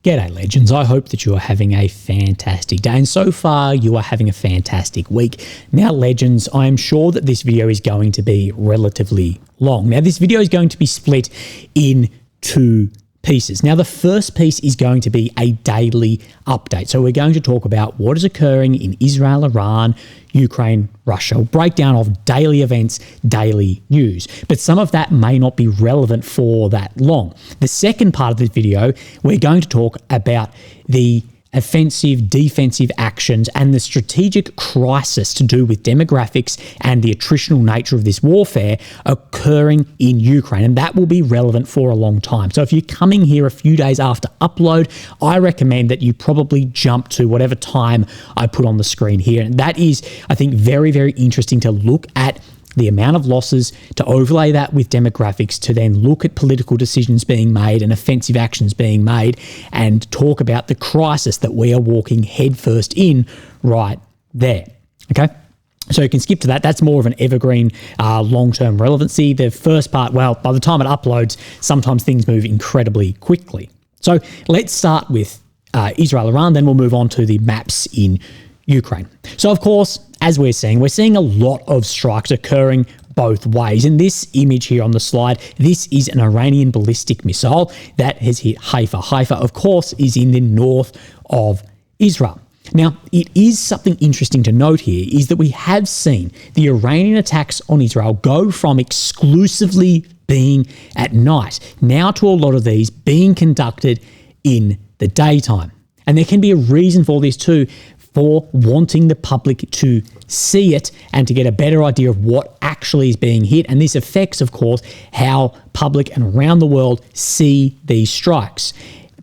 G'day legends, I hope that you are having a fantastic day, and so far you are having a fantastic week. Now legends, I am sure that this video is going to be relatively long. Now this video is going to be split in two pieces. Now the first piece is going to be a daily update. So we're going to talk about what is occurring in Israel, Iran, Ukraine, Russia, a breakdown of daily events, daily news. But some of that may not be relevant for that long. The second part of this video, we're going to talk about the offensive, defensive actions and the strategic crisis to do with demographics and the attritional nature of this warfare occurring in Ukraine. And that will be relevant for a long time. So if you're coming here a few days after upload, I recommend that you probably jump to whatever time I put on the screen here. And that is, I think, very, very interesting to look at the amount of losses, to overlay that with demographics, to then look at political decisions being made and offensive actions being made, and talk about the crisis that we are walking headfirst in right there. Okay? So you can skip to that. That's more of an evergreen long-term relevancy. The first part, well, by the time it uploads, sometimes things move incredibly quickly. So let's start with Israel, Iran, then we'll move on to the maps in Ukraine. So of course, as we're seeing a lot of strikes occurring both ways. In this image here on the slide, this is an Iranian ballistic missile that has hit Haifa. Haifa, of course, is in the north of Israel. Now, it is something interesting to note here is that we have seen the Iranian attacks on Israel go from exclusively being at night now to a lot of these being conducted in the daytime. And there can be a reason for this too, for wanting the public to see it and to get a better idea of what actually is being hit. And this affects, of course, how public and around the world see these strikes.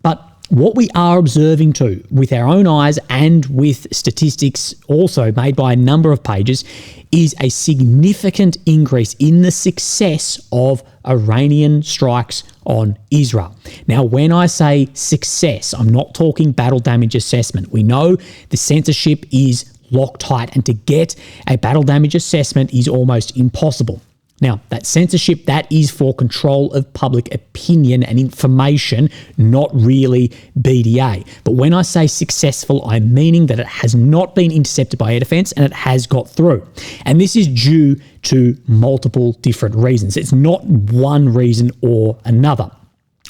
But what we are observing too, with our own eyes and with statistics also made by a number of pages, is a significant increase in the success of Iranian strikes on Israel. Now, when I say success, I'm not talking battle damage assessment. We know the censorship is Loctite, and to get a battle damage assessment is almost impossible. Now, that censorship, that is for control of public opinion and information, not really BDA. But when I say successful, I'm meaning that it has not been intercepted by air defense and it has got through. And this is due to multiple different reasons. It's not one reason or another.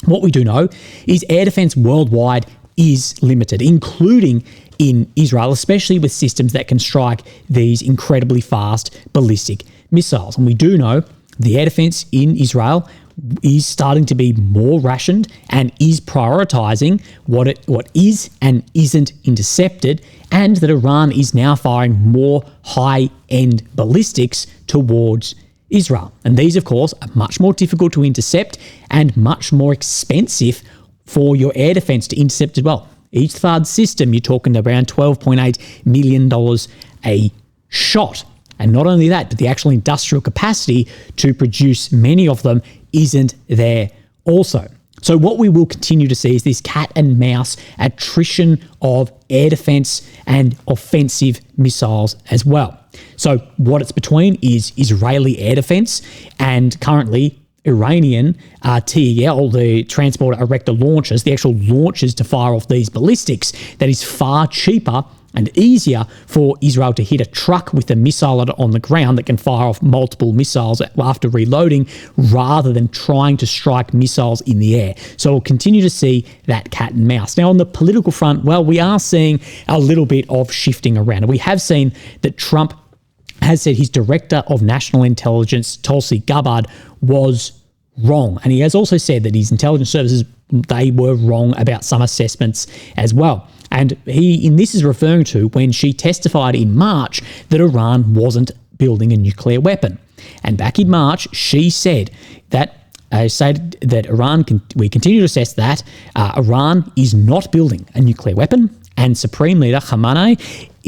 What we do know is air defense worldwide is limited, including in Israel, especially with systems that can strike these incredibly fast ballistic missiles. And we do know the air defense in Israel is starting to be more rationed and is prioritizing what is and isn't intercepted, and that Iran is now firing more high-end ballistics towards Israel. And these, of course, are much more difficult to intercept and much more expensive for your air defense to intercept as well. Each THAAD system, you're talking around $12.8 million a shot. And not only that, but the actual industrial capacity to produce many of them isn't there also. So what we will continue to see is this cat and mouse attrition of air defense and offensive missiles as well. So what it's between is Israeli air defense and currently Iranian TEL, the transporter erector launchers, the actual launchers to fire off these ballistics, that is far cheaper and easier for Israel to hit a truck with a missile on the ground that can fire off multiple missiles after reloading, rather than trying to strike missiles in the air. So we'll continue to see that cat and mouse. Now on the political front, well, we are seeing a little bit of shifting around. We have seen that Trump has said his director of national intelligence, Tulsi Gabbard, was wrong. And he has also said that his intelligence services, they were wrong about some assessments as well. And this is referring to when she testified in March that Iran wasn't building a nuclear weapon. And back in March, she said that we continue to assess that Iran is not building a nuclear weapon, and Supreme Leader Khamenei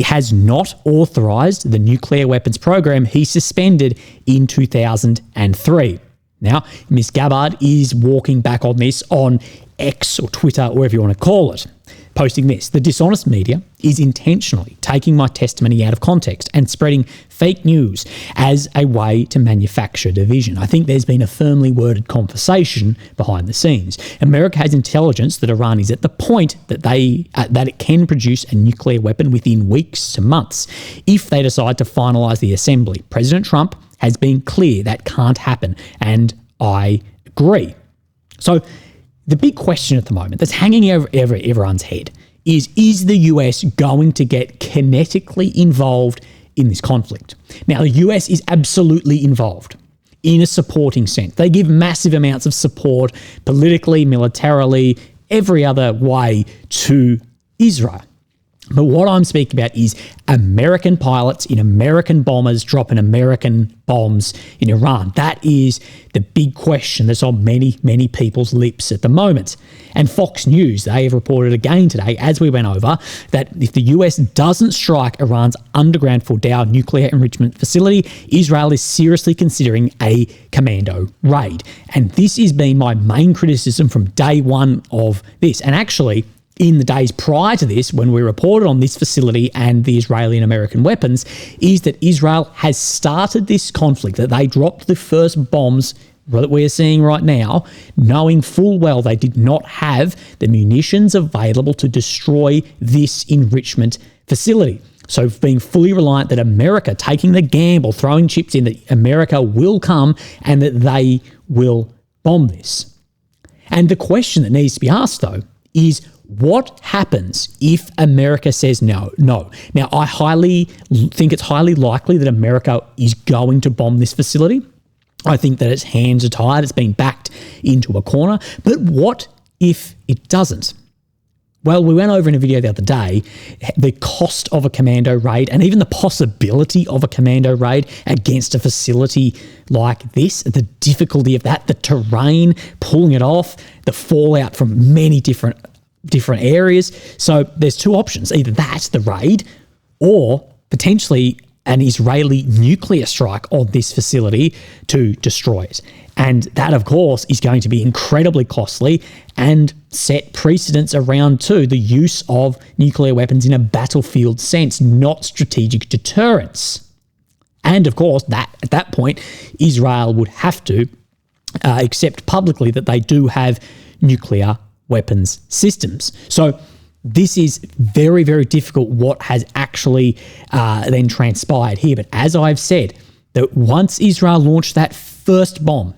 has not authorized the nuclear weapons program he suspended in 2003. Now, Ms. Gabbard is walking back on this on X or Twitter, or whatever you want to call it. posting this: "The dishonest media is intentionally taking my testimony out of context and spreading fake news as a way to manufacture division. I think there's been a firmly worded conversation behind the scenes. America has intelligence that Iran is at the point that that it can produce a nuclear weapon within weeks to months if they decide to finalise the assembly. President Trump has been clear that can't happen, and I agree." So the big question at the moment that's hanging over everyone's head is the US going to get kinetically involved in this conflict? Now, the US is absolutely involved in a supporting sense. They give massive amounts of support politically, militarily, every other way to Israel. But what I'm speaking about is American pilots in American bombers dropping American bombs in Iran. That is the big question that's on many, many people's lips at the moment. And Fox News, they have reported again today, as we went over, that if the US doesn't strike Iran's underground Fordow nuclear enrichment facility, Israel is seriously considering a commando raid. And this has been my main criticism from day one of this. And actually, in the days prior to this, when we reported on this facility and the Israeli and American weapons, is that Israel has started this conflict, that they dropped the first bombs that we're seeing right now, knowing full well they did not have the munitions available to destroy this enrichment facility. So being fully reliant that America, taking the gamble, throwing chips in, that America will come and that they will bomb this. And the question that needs to be asked, though, is what happens if America says no? Now, I think it's highly likely that America is going to bomb this facility. I think that its hands are tied. It's been backed into a corner. But what if it doesn't? Well, we went over in a video the other day the cost of a commando raid and even the possibility of a commando raid against a facility like this, the difficulty of that, the terrain, pulling it off, the fallout from many different areas. So there's two options: either that, the raid, or potentially an Israeli nuclear strike on this facility to destroy it. And that, of course, is going to be incredibly costly and set precedents around, too, the use of nuclear weapons in a battlefield sense, not strategic deterrence. And, of course, that at that point, Israel would have to accept publicly that they do have nuclear weapons systems. So this is very, very difficult what has actually then transpired here. But as I've said, that once Israel launched that first bomb,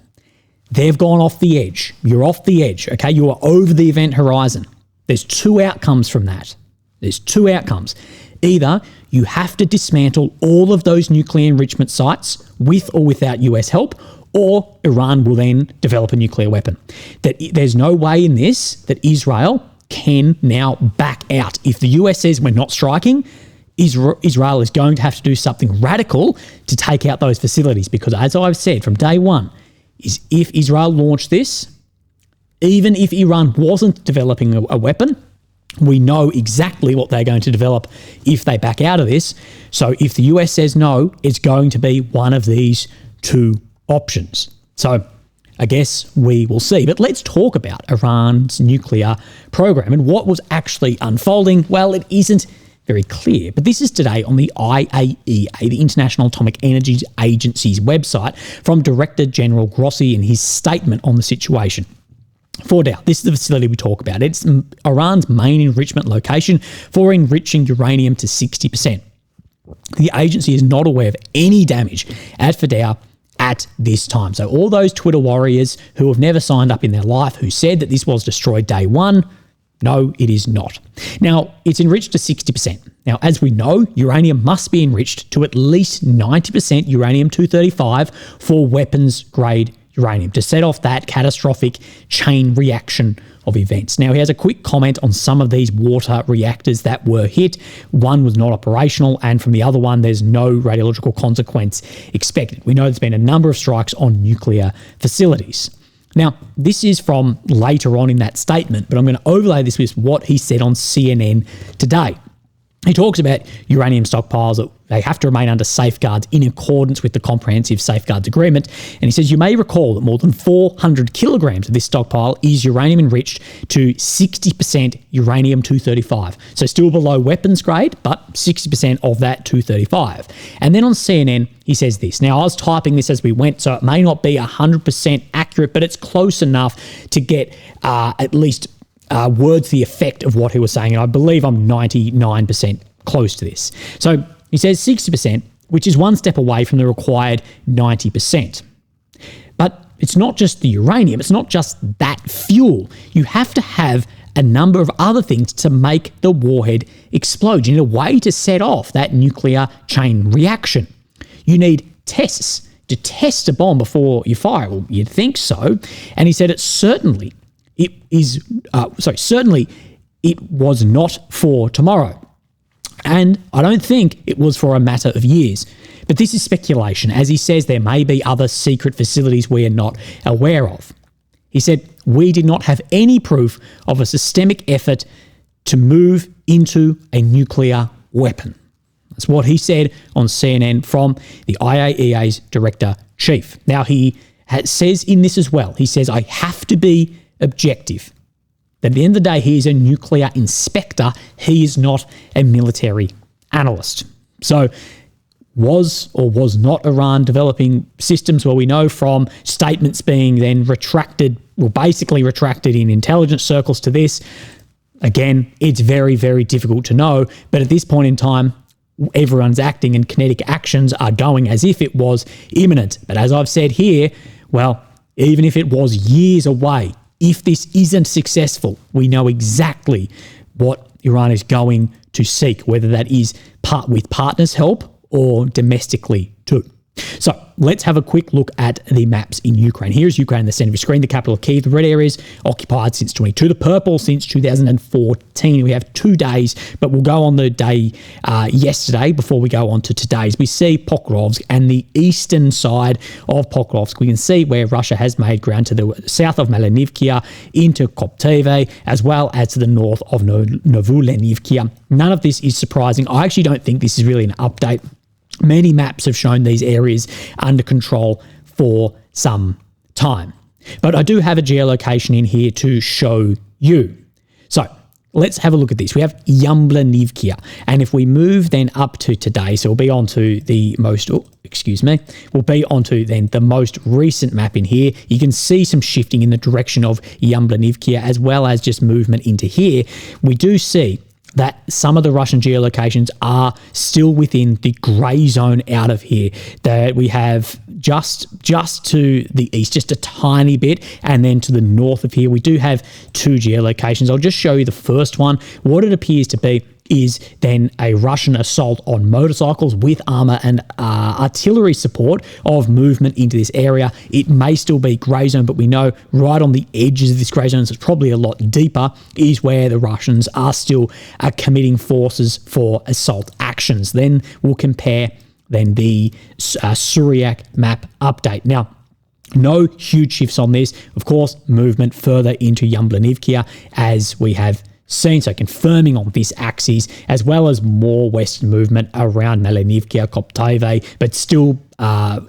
they've gone off the edge. You're off the edge, okay? You are over the event horizon. There's two outcomes from that. There's two outcomes. Either you have to dismantle all of those nuclear enrichment sites with or without US help, or Iran will then develop a nuclear weapon. That there's no way in this that Israel can now back out. If the US says we're not striking, Israel is going to have to do something radical to take out those facilities, because as I've said from day one, is if Israel launched this, even if Iran wasn't developing a weapon, we know exactly what they're going to develop if they back out of this. So if the US says no, it's going to be one of these two options. So I guess we will see. But let's talk about Iran's nuclear program and what was actually unfolding. Well, it isn't very clear, but this is today on the IAEA, the International Atomic Energy Agency's website, from Director General Grossi in his statement on the situation. Fordow, this is the facility we talk about. It's Iran's main enrichment location for enriching uranium to 60%. The agency is not aware of any damage at Fordow at this time. So all those Twitter warriors who have never signed up in their life, who said that this was destroyed day one, no, it is not. Now, it's enriched to 60%. Now, as we know, uranium must be enriched to at least 90% uranium-235 for weapons-grade uranium to set off that catastrophic chain reaction of events. Now, he has a quick comment on some of these water reactors that were hit. One was not operational, and from the other one, there's no radiological consequence expected. We know there's been a number of strikes on nuclear facilities. Now, this is from later on in that statement, but I'm going to overlay this with what he said on CNN today. He talks about uranium stockpiles that they have to remain under safeguards in accordance with the Comprehensive Safeguards Agreement. And he says, you may recall that more than 400 kilograms of this stockpile is uranium enriched to 60% uranium-235. So still below weapons grade, but 60% of that 235. And then on CNN, he says this. Now, I was typing this as we went, so it may not be 100% accurate, but it's close enough to get at least words the effect of what he was saying, and I believe I'm 99% close to this. So he says 60%, which is one step away from the required 90%. But it's not just the uranium, it's not just that fuel. You have to have a number of other things to make the warhead explode. You need a way to set off that nuclear chain reaction. You need tests to test a bomb before you fire. Well, you'd think so. And he said certainly it was not for tomorrow. And I don't think it was for a matter of years. But this is speculation. As he says, there may be other secret facilities we are not aware of. He said, we did not have any proof of a systemic effort to move into a nuclear weapon. That's what he said on CNN from the IAEA's Director-Chief. Now, he says in this as well, he says, I have to be objective. At the end of the day, he is a nuclear inspector. He is not a military analyst. So was or was not Iran developing systems? Well, we know from statements being then retracted, well, basically retracted in intelligence circles to this. Again, it's very, very difficult to know. But at this point in time, everyone's acting and kinetic actions are going as if it was imminent. But as I've said here, well, even if it was years away, if this isn't successful, we know exactly what Iran is going to seek, whether that is with partners' help or domestically too. So let's have a quick look at the maps in Ukraine. Here's Ukraine in the center of your screen, the capital of Kyiv. The red areas occupied since 22. The purple since 2014. We have 2 days, but we'll go on the day yesterday before we go on to today's. We see Pokrovsk and the eastern side of Pokrovsk. We can see where Russia has made ground to the south of Malenivkia into Kopteve, as well as to the north of Novulenivkia. None of this is surprising. I actually don't think this is really an update. Many maps have shown these areas under control for some time. But I do have a geolocation in here to show you. So let's have a look at this. We have Yablonivka. And if we move then up to today, so we'll be on to the most, we'll be onto then the most recent map in here. You can see some shifting in the direction of Yablonivka as well as just movement into here. We do see that some of the Russian geolocations are still within the grey zone out of here. That we have just to the east, just a tiny bit, and then to the north of here, we do have 2 geolocations. I'll just show you the first one. What it appears to be is then a Russian assault on motorcycles with armour and artillery support of movement into this area. It may still be grey zone, but we know right on the edges of this grey zone, so it's probably a lot deeper, is where the Russians are still committing forces for assault actions. Then we'll compare then the Syriac map update. Now, no huge shifts on this. Of course, movement further into Yablonivka as we have seen, so confirming on this axis, as well as more western movement around Malenivka, Kopteve, but still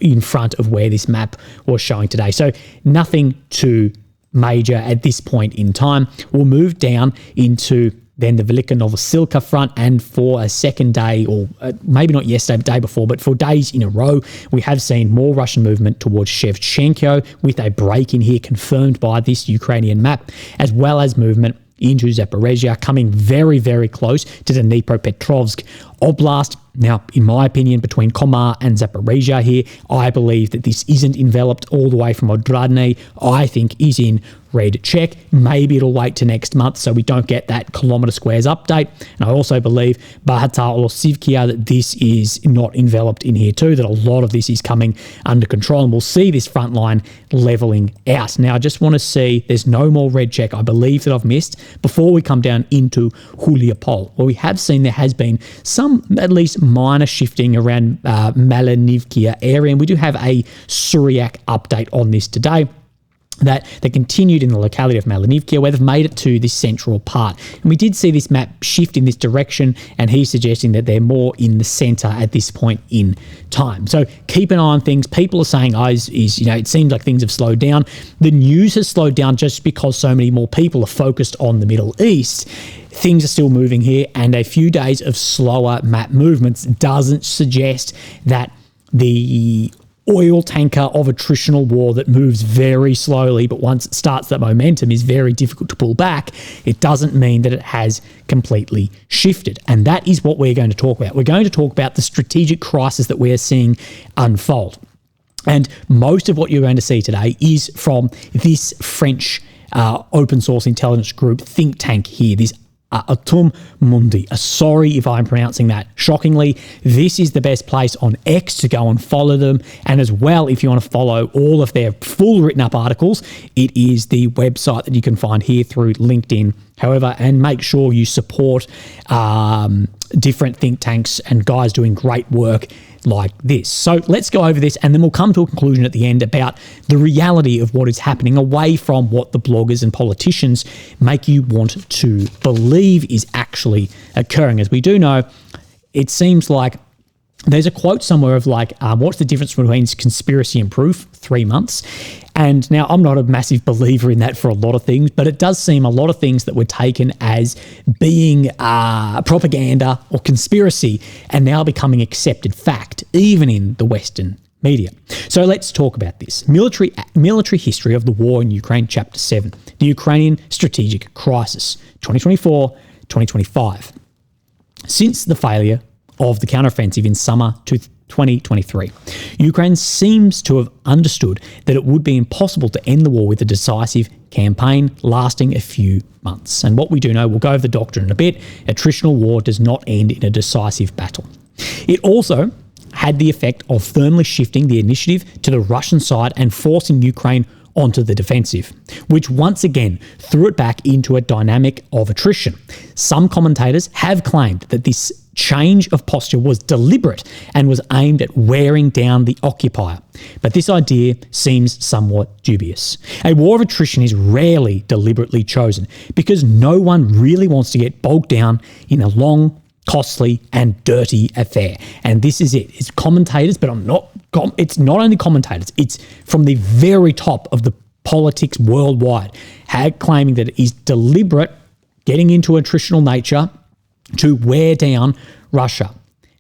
in front of where this map was showing today. So nothing too major at this point in time. We'll move down into then the Velika Novosilka front, and for a second day, or maybe not yesterday, but day before, but for days in a row, we have seen more Russian movement towards Shevchenko, with a break in here confirmed by this Ukrainian map, as well as movement into Zaporizhia, coming very, very close to the Dnipropetrovsk Oblast. Now, in my opinion, between Komar and Zaporizhia here, I believe that this isn't enveloped all the way from Odradny. I think is in red check. Maybe it'll wait to next month so we don't get that kilometre squares update. And I also believe Bahatar or Sivkia, that this is not enveloped in here too, that a lot of this is coming under control, and we'll see this front line levelling out. Now, I just want to see, there's no more red check I believe that I've missed before we come down into Huliapol, where we have seen there has been some at least minor shifting around Malenivkia area, and we do have a Syriac update on this today. that they continued in the locality of Malinivka, where they've made it to this central part. And we did see this map shift in this direction, and he's suggesting that they're more in the centre at this point in time. So keep an eye on things. People are saying, it seems like things have slowed down. The news has slowed down just because so many more people are focused on the Middle East. Things are still moving here, and a few days of slower map movements doesn't suggest that the oil tanker of attritional war that moves very slowly, but once it starts, that momentum is very difficult to pull back. It doesn't mean that it has completely shifted. And that is what we're going to talk about. We're going to talk about the strategic crisis that we're seeing unfold. And most of what you're going to see today is from this French open source intelligence group think tank here, this Atum Mundi. Sorry if I'm pronouncing that shockingly. This is the best place on X to go and follow them. And as well, if you want to follow all of their full written up articles, it is the website that you can find here through LinkedIn. However, and make sure you support different think tanks and guys doing great work like this. So let's go over this, and then we'll come to a conclusion at the end about the reality of what is happening away from what the bloggers and politicians make you want to believe is actually occurring. As we do know, it seems like there's a quote somewhere of like, what's the difference between conspiracy and proof? 3 months. And now I'm not a massive believer in that for a lot of things, but it does seem a lot of things that were taken as being propaganda or conspiracy and now becoming accepted fact, even in the Western media. So let's talk about this. Military history of the war in Ukraine, Chapter 7, the Ukrainian strategic crisis, 2024-2025. Since the failure of the counteroffensive in summer 2023, Ukraine seems to have understood that it would be impossible to end the war with a decisive campaign lasting a few months. And what we do know, we'll go over the doctrine in a bit, attritional war does not end in a decisive battle. It also had the effect of firmly shifting the initiative to the Russian side and forcing Ukraine onto the defensive, which once again threw it back into a dynamic of attrition. Some commentators have claimed that this change of posture was deliberate and was aimed at wearing down the occupier. But this idea seems somewhat dubious. A war of attrition is rarely deliberately chosen because no one really wants to get bogged down in a long, costly and dirty affair. And this is it. It's commentators, but it's not only commentators, it's from the very top of the politics worldwide, claiming that it is deliberate, getting into attritional nature to wear down Russia.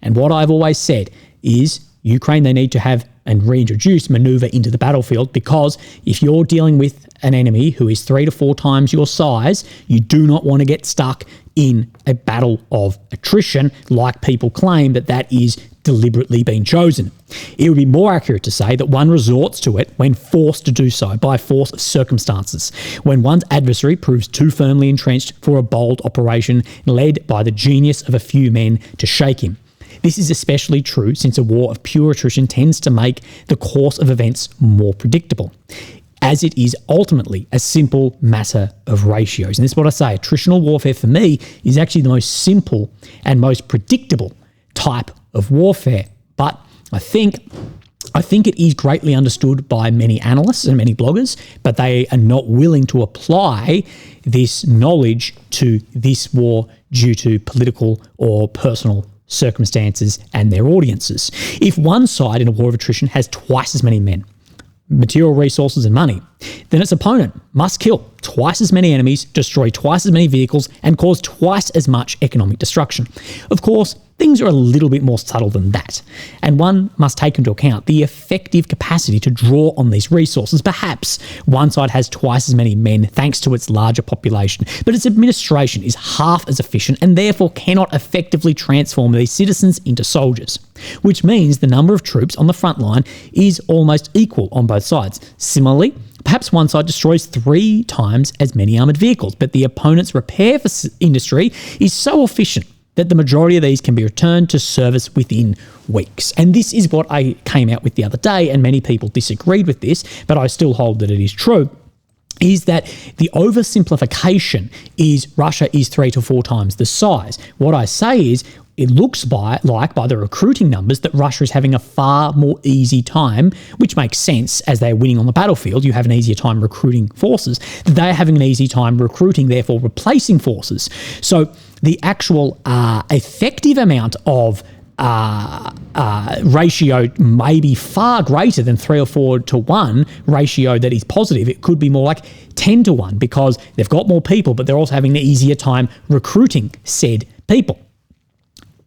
And what I've always said is Ukraine, they need to have and reintroduce maneuver into the battlefield, because if you're dealing with an enemy who is 3 to 4 times your size, you do not want to get stuck in a battle of attrition like people claim that is deliberately being chosen. It would be more accurate to say that one resorts to it when forced to do so by force of circumstances, when one's adversary proves too firmly entrenched for a bold operation led by the genius of a few men to shake him. This is especially true since a war of pure attrition tends to make the course of events more predictable, as it is ultimately a simple matter of ratios. And this is what I say, attritional warfare for me is actually the most simple and most predictable type of warfare. But I think it is greatly understood by many analysts and many bloggers, but they are not willing to apply this knowledge to this war due to political or personal circumstances and their audiences. If one side in a war of attrition has twice as many men, material resources and money, then its opponent must kill twice as many enemies, destroy twice as many vehicles, and cause twice as much economic destruction. Of course, things are a little bit more subtle than that, and one must take into account the effective capacity to draw on these resources. Perhaps one side has twice as many men thanks to its larger population, but its administration is half as efficient and therefore cannot effectively transform these citizens into soldiers, which means the number of troops on the front line is almost equal on both sides. Similarly, perhaps one side destroys 3 times as many armoured vehicles, but the opponent's repair industry is so efficient that the majority of these can be returned to service within weeks. And this is what I came out with the other day, and many people disagreed with this, but I still hold that it is true. is that the oversimplification is Russia is 3 to 4 times the size. What I say is it looks like by the recruiting numbers that Russia is having a far more easy time, which makes sense as they're winning on the battlefield. You have an easier time recruiting forces. They're having an easy time recruiting, therefore replacing forces. So the actual effective amount of ratio may be far greater than 3 or 4 to 1 ratio that is positive. It could be more like 10 to 1 because they've got more people, but they're also having an easier time recruiting said people.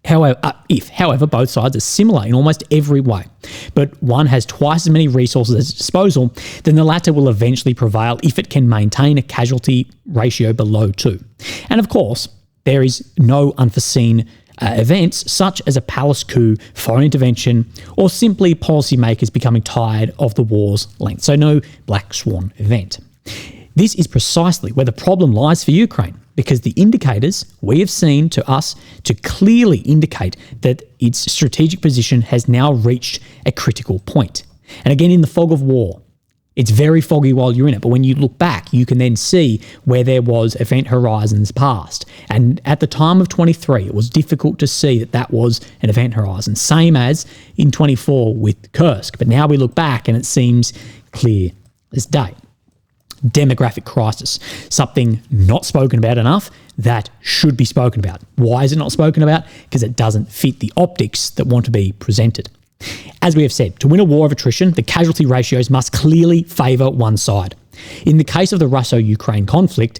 However, both sides are similar in almost every way, but one has twice as many resources at its disposal, then the latter will eventually prevail if it can maintain a casualty ratio below 2. And of course, there is no unforeseen events such as a palace coup, foreign intervention, or simply policymakers becoming tired of the war's length. So no black swan event. This is precisely where the problem lies for Ukraine, because the indicators we have seen to us to clearly indicate that its strategic position has now reached a critical point. And again, in the fog of war, it's very foggy while you're in it, but when you look back, you can then see where there was event horizons past. And at the time of 23, it was difficult to see that that was an event horizon, same as in 24 with Kursk. But now we look back and it seems clear as day. Demographic crisis, something not spoken about enough that should be spoken about. Why is it not spoken about? Because it doesn't fit the optics that want to be presented. As we have said, to win a war of attrition, the casualty ratios must clearly favour one side. In the case of the Russo-Ukraine conflict,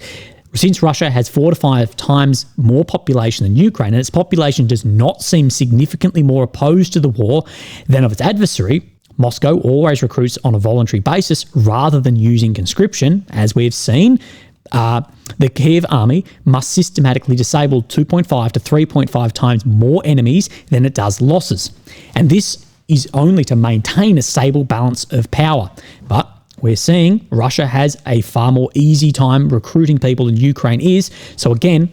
since Russia has 4 to 5 times more population than Ukraine, and its population does not seem significantly more opposed to the war than of its adversary, Moscow always recruits on a voluntary basis rather than using conscription, as we have seen. The Kiev army must systematically disable 2.5 to 3.5 times more enemies than it does losses. And this is only to maintain a stable balance of power. But we're seeing Russia has a far more easy time recruiting people than Ukraine is. So again,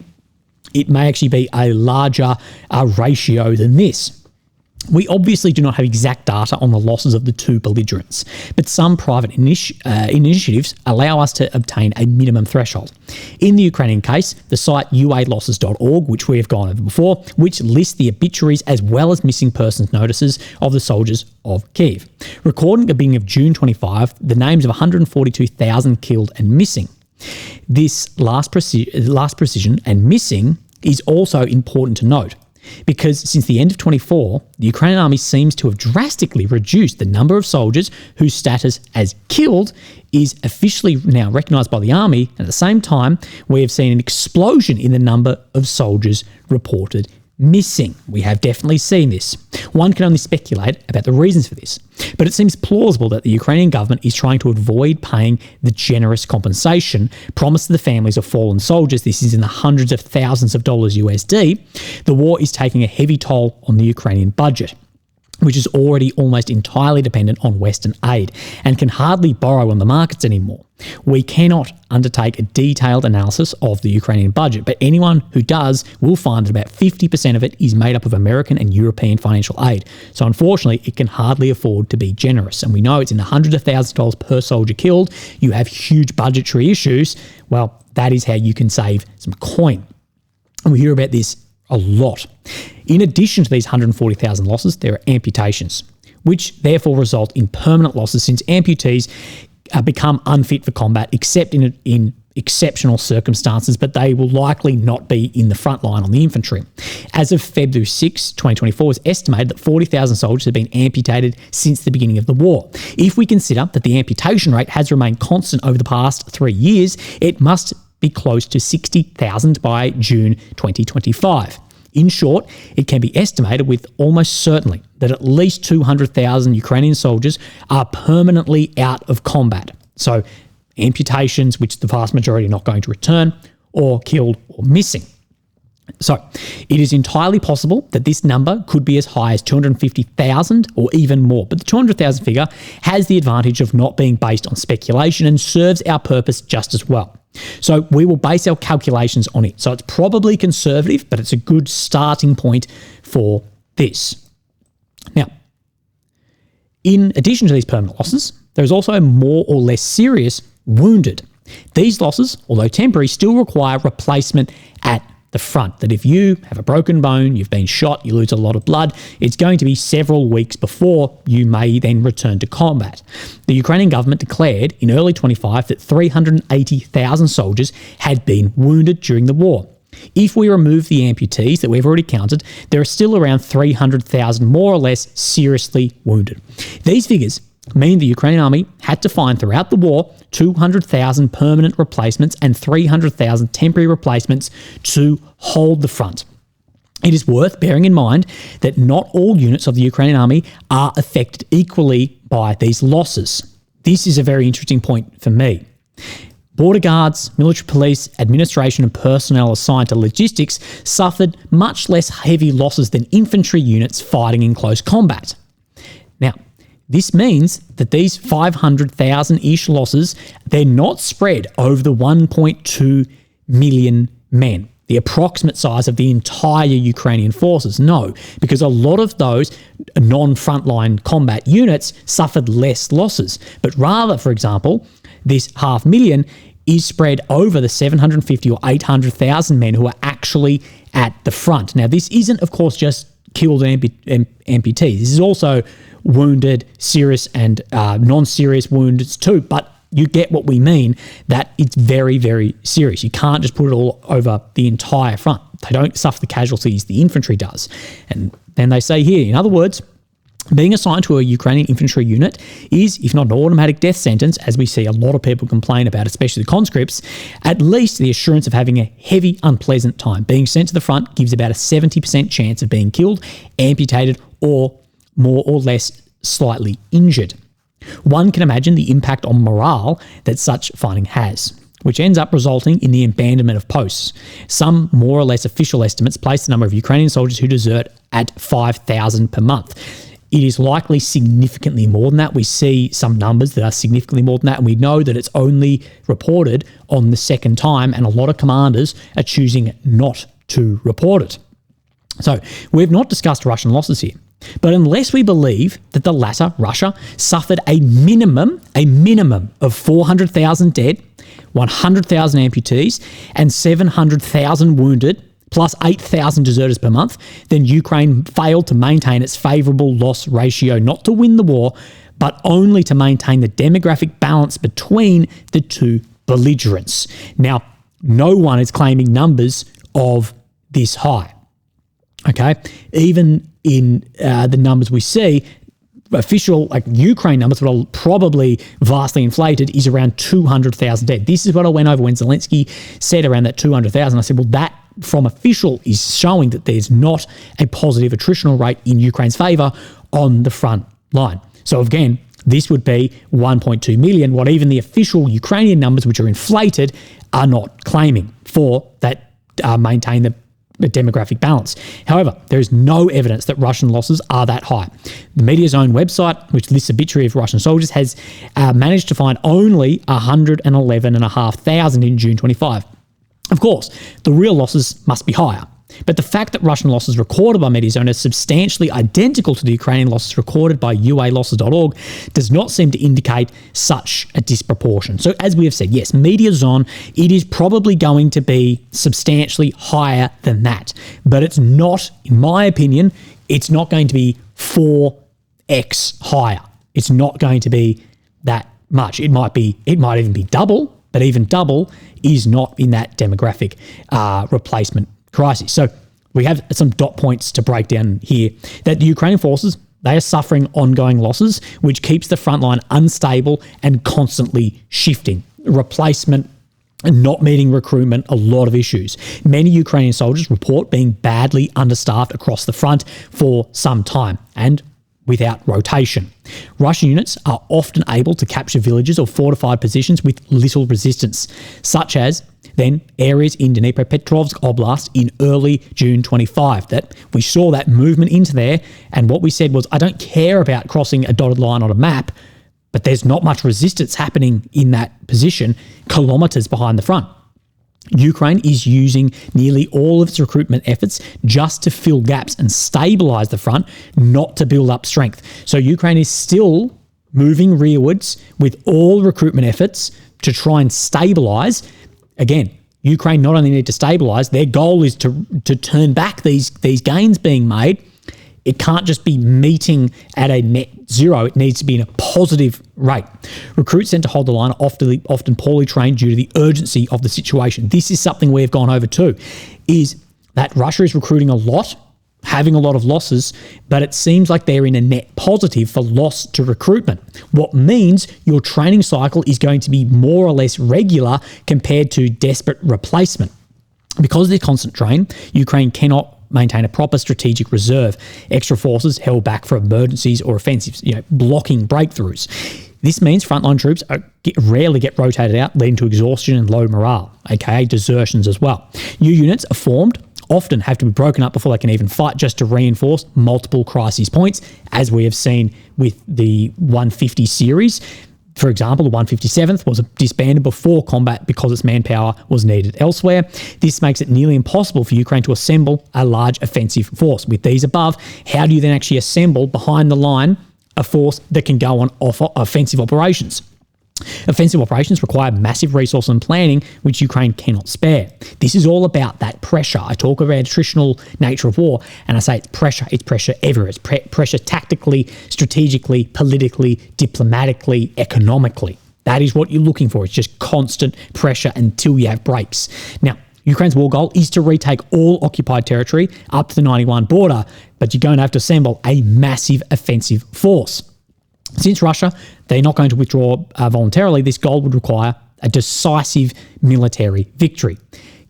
it may actually be a larger ratio than this. We obviously do not have exact data on the losses of the two belligerents, but some private initiatives allow us to obtain a minimum threshold. In the Ukrainian case, the site ualosses.org, which we have gone over before, which lists the obituaries as well as missing persons notices of the soldiers of Kiev. Recording at the beginning of June 25, the names of 142,000 killed and missing. This last precision and missing is also important to note, because since the end of 24, the Ukrainian army seems to have drastically reduced the number of soldiers whose status as killed is officially now recognised by the army, and at the same time, we have seen an explosion in the number of soldiers reported missing. We have definitely seen this. One can only speculate about the reasons for this, but it seems plausible that the Ukrainian government is trying to avoid paying the generous compensation promised to the families of fallen soldiers. This is in the hundreds of thousands of dollars USD. The war is taking a heavy toll on the Ukrainian budget, which is already almost entirely dependent on Western aid and can hardly borrow on the markets anymore. We cannot undertake a detailed analysis of the Ukrainian budget, but anyone who does will find that about 50% of it is made up of American and European financial aid. So unfortunately, it can hardly afford to be generous. And we know it's in the hundreds of thousands of dollars per soldier killed. You have huge budgetary issues. Well, that is how you can save some coin. And we hear about this a lot. In addition to these 140,000 losses, there are amputations, which therefore result in permanent losses since amputees become unfit for combat except in exceptional circumstances, but they will likely not be in the front line on the infantry. As of February 6, 2024, it's estimated that 40,000 soldiers have been amputated since the beginning of the war. If we consider that the amputation rate has remained constant over the past 3 years, it must be close to 60,000 by June 2025. In short, it can be estimated with almost certainty that at least 200,000 Ukrainian soldiers are permanently out of combat. So amputations, which the vast majority are not going to return, or killed or missing. So it is entirely possible that this number could be as high as 250,000 or even more. But the 200,000 figure has the advantage of not being based on speculation and serves our purpose just as well. So we will base our calculations on it. So it's probably conservative, but it's a good starting point for this. Now, in addition to these permanent losses, there is also more or less serious wounded. These losses, although temporary, still require replacement at the front. That if you have a broken bone, you've been shot, you lose a lot of blood, it's going to be several weeks before you may then return to combat. The Ukrainian government declared in early 25 that 380,000 soldiers had been wounded during the war. If we remove the amputees that we've already counted, there are still around 300,000 more or less seriously wounded. These figures mean the Ukrainian army had to find throughout the war 200,000 permanent replacements and 300,000 temporary replacements to hold the front. It is worth bearing in mind that not all units of the Ukrainian army are affected equally by these losses. This is a very interesting point for me. Border guards, military police, administration and personnel assigned to logistics suffered much less heavy losses than infantry units fighting in close combat. Now, this means that these 500,000-ish losses, they're not spread over the 1.2 million men, the approximate size of the entire Ukrainian forces. No, because a lot of those non-frontline combat units suffered less losses. But rather, for example, this 500,000 is spread over the 750 or 800,000 men who are actually at the front. Now, this isn't, of course, just killed amputees. This is also wounded, serious and non-serious wounds too, but you get what we mean, that it's very, very serious. You can't just put it all over the entire front. They don't suffer the casualties the infantry does. And then they say here, in other words, being assigned to a Ukrainian infantry unit is, if not an automatic death sentence, as we see a lot of people complain about, especially the conscripts, at least the assurance of having a heavy, unpleasant time. Being sent to the front gives about a 70% chance of being killed, amputated, or more or less slightly injured. One can imagine the impact on morale that such fighting has, which ends up resulting in the abandonment of posts. Some more or less official estimates place the number of Ukrainian soldiers who desert at 5,000 per month. It is likely significantly more than that. We see some numbers that are significantly more than that, and we know that it's only reported on the second time, and a lot of commanders are choosing not to report it. So we've not discussed Russian losses here, but unless we believe that the latter, Russia, suffered a minimum of 400,000 dead, 100,000 amputees, and 700,000 wounded, plus 8,000 deserters per month, then Ukraine failed to maintain its favourable loss ratio, not to win the war, but only to maintain the demographic balance between the two belligerents. Now, no one is claiming numbers of this high, okay? Even in the numbers we see, official Ukraine numbers, that are probably vastly inflated, is around 200,000 dead. This is what I went over when Zelensky said around that 200,000. I said, well, that from official is showing that there's not a positive attritional rate in Ukraine's favour on the front line. So again, this would be 1.2 million, what even the official Ukrainian numbers, which are inflated, are not claiming for that maintain the demographic balance. However, there is no evidence that Russian losses are that high. The media's own website, which lists obituary of Russian soldiers, has managed to find only 111,500 in June 25. Of course, the real losses must be higher, but the fact that Russian losses recorded by Mediazone are substantially identical to the Ukrainian losses recorded by ualosses.org does not seem to indicate such a disproportion. So as we have said, yes, Mediazone, it is probably going to be substantially higher than that, but it's not, in my opinion, it's not going to be 4x higher. It's not going to be that much. It might even be double, but even double is not in that demographic replacement crisis. So we have some dot points to break down here, that the Ukrainian forces, they are suffering ongoing losses, which keeps the front line unstable and constantly shifting. Replacement and not meeting recruitment, a lot of issues. Many Ukrainian soldiers report being badly understaffed across the front for some time and without rotation. Russian units are often able to capture villages or fortified positions with little resistance, such as then areas in Dnipropetrovsk Oblast in early June 25. That we saw that movement into there, and what we said was, I don't care about crossing a dotted line on a map, but there's not much resistance happening in that position kilometres behind the front. Ukraine is using nearly all of its recruitment efforts just to fill gaps and stabilise the front, not to build up strength. So Ukraine is still moving rearwards with all recruitment efforts to try and stabilize. Again, Ukraine not only need to stabilize, their goal is to turn back these gains being made. It can't just be meeting at a net zero. It needs to be in a positive rate. Recruits sent to hold the line are often poorly trained due to the urgency of the situation. This is something we've gone over too, is that Russia is recruiting a lot, having a lot of losses, but it seems like they're in a net positive for loss to recruitment. What means your training cycle is going to be more or less regular compared to desperate replacement. Because of the constant drain, Ukraine cannot maintain a proper strategic reserve. Extra forces held back for emergencies or offensives, blocking breakthroughs. This means frontline troops rarely get rotated out, leading to exhaustion and low morale, aka desertions as well. New units are formed, often have to be broken up before they can even fight, just to reinforce multiple crisis points, as we have seen with the 150 series. For example, the 157th was disbanded before combat because its manpower was needed elsewhere. This makes it nearly impossible for Ukraine to assemble a large offensive force. With these above, how do you then actually assemble behind the line a force that can go on offensive operations? Offensive operations require massive resource and planning, which Ukraine cannot spare. This is all about that pressure. I talk about attritional nature of war, and I say it's pressure everywhere. It's pressure tactically, strategically, politically, diplomatically, economically. That is what you're looking for. It's just constant pressure until you have breaks. Now, Ukraine's war goal is to retake all occupied territory up to the 91 border, but you're going to have to assemble a massive offensive force. Since Russia, they're not going to withdraw voluntarily, this goal would require a decisive military victory.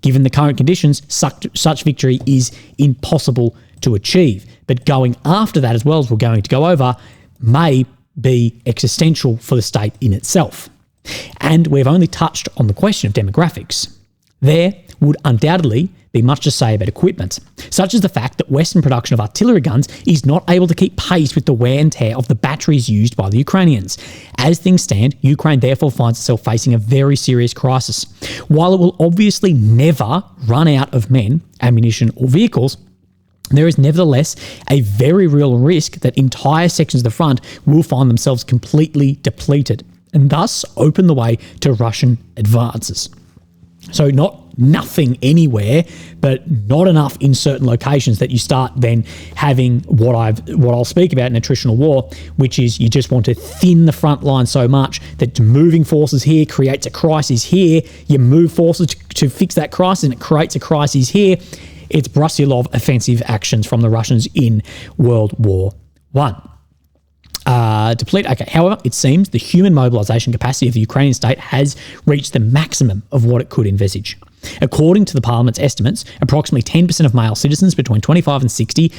Given the current conditions, such victory is impossible to achieve. But going after that, as well as we're going to go over, may be existential for the state in itself. And we've only touched on the question of demographics. There would undoubtedly be much to say about equipment, such as the fact that Western production of artillery guns is not able to keep pace with the wear and tear of the batteries used by the Ukrainians. As things stand, Ukraine therefore finds itself facing a very serious crisis. While it will obviously never run out of men, ammunition, or vehicles, there is nevertheless a very real risk that entire sections of the front will find themselves completely depleted, and thus open the way to Russian advances. So nothing anywhere, but not enough in certain locations that you start then having what I'll speak about in attritional war, which is you just want to thin the front line so much that moving forces here creates a crisis here. You move forces to fix that crisis and it creates a crisis here. It's Brusilov offensive actions from the Russians in World War I. However, it seems the human mobilization capacity of the Ukrainian state has reached the maximum of what it could envisage. According to the parliament's estimates, approximately 10% of male citizens between 25 and 60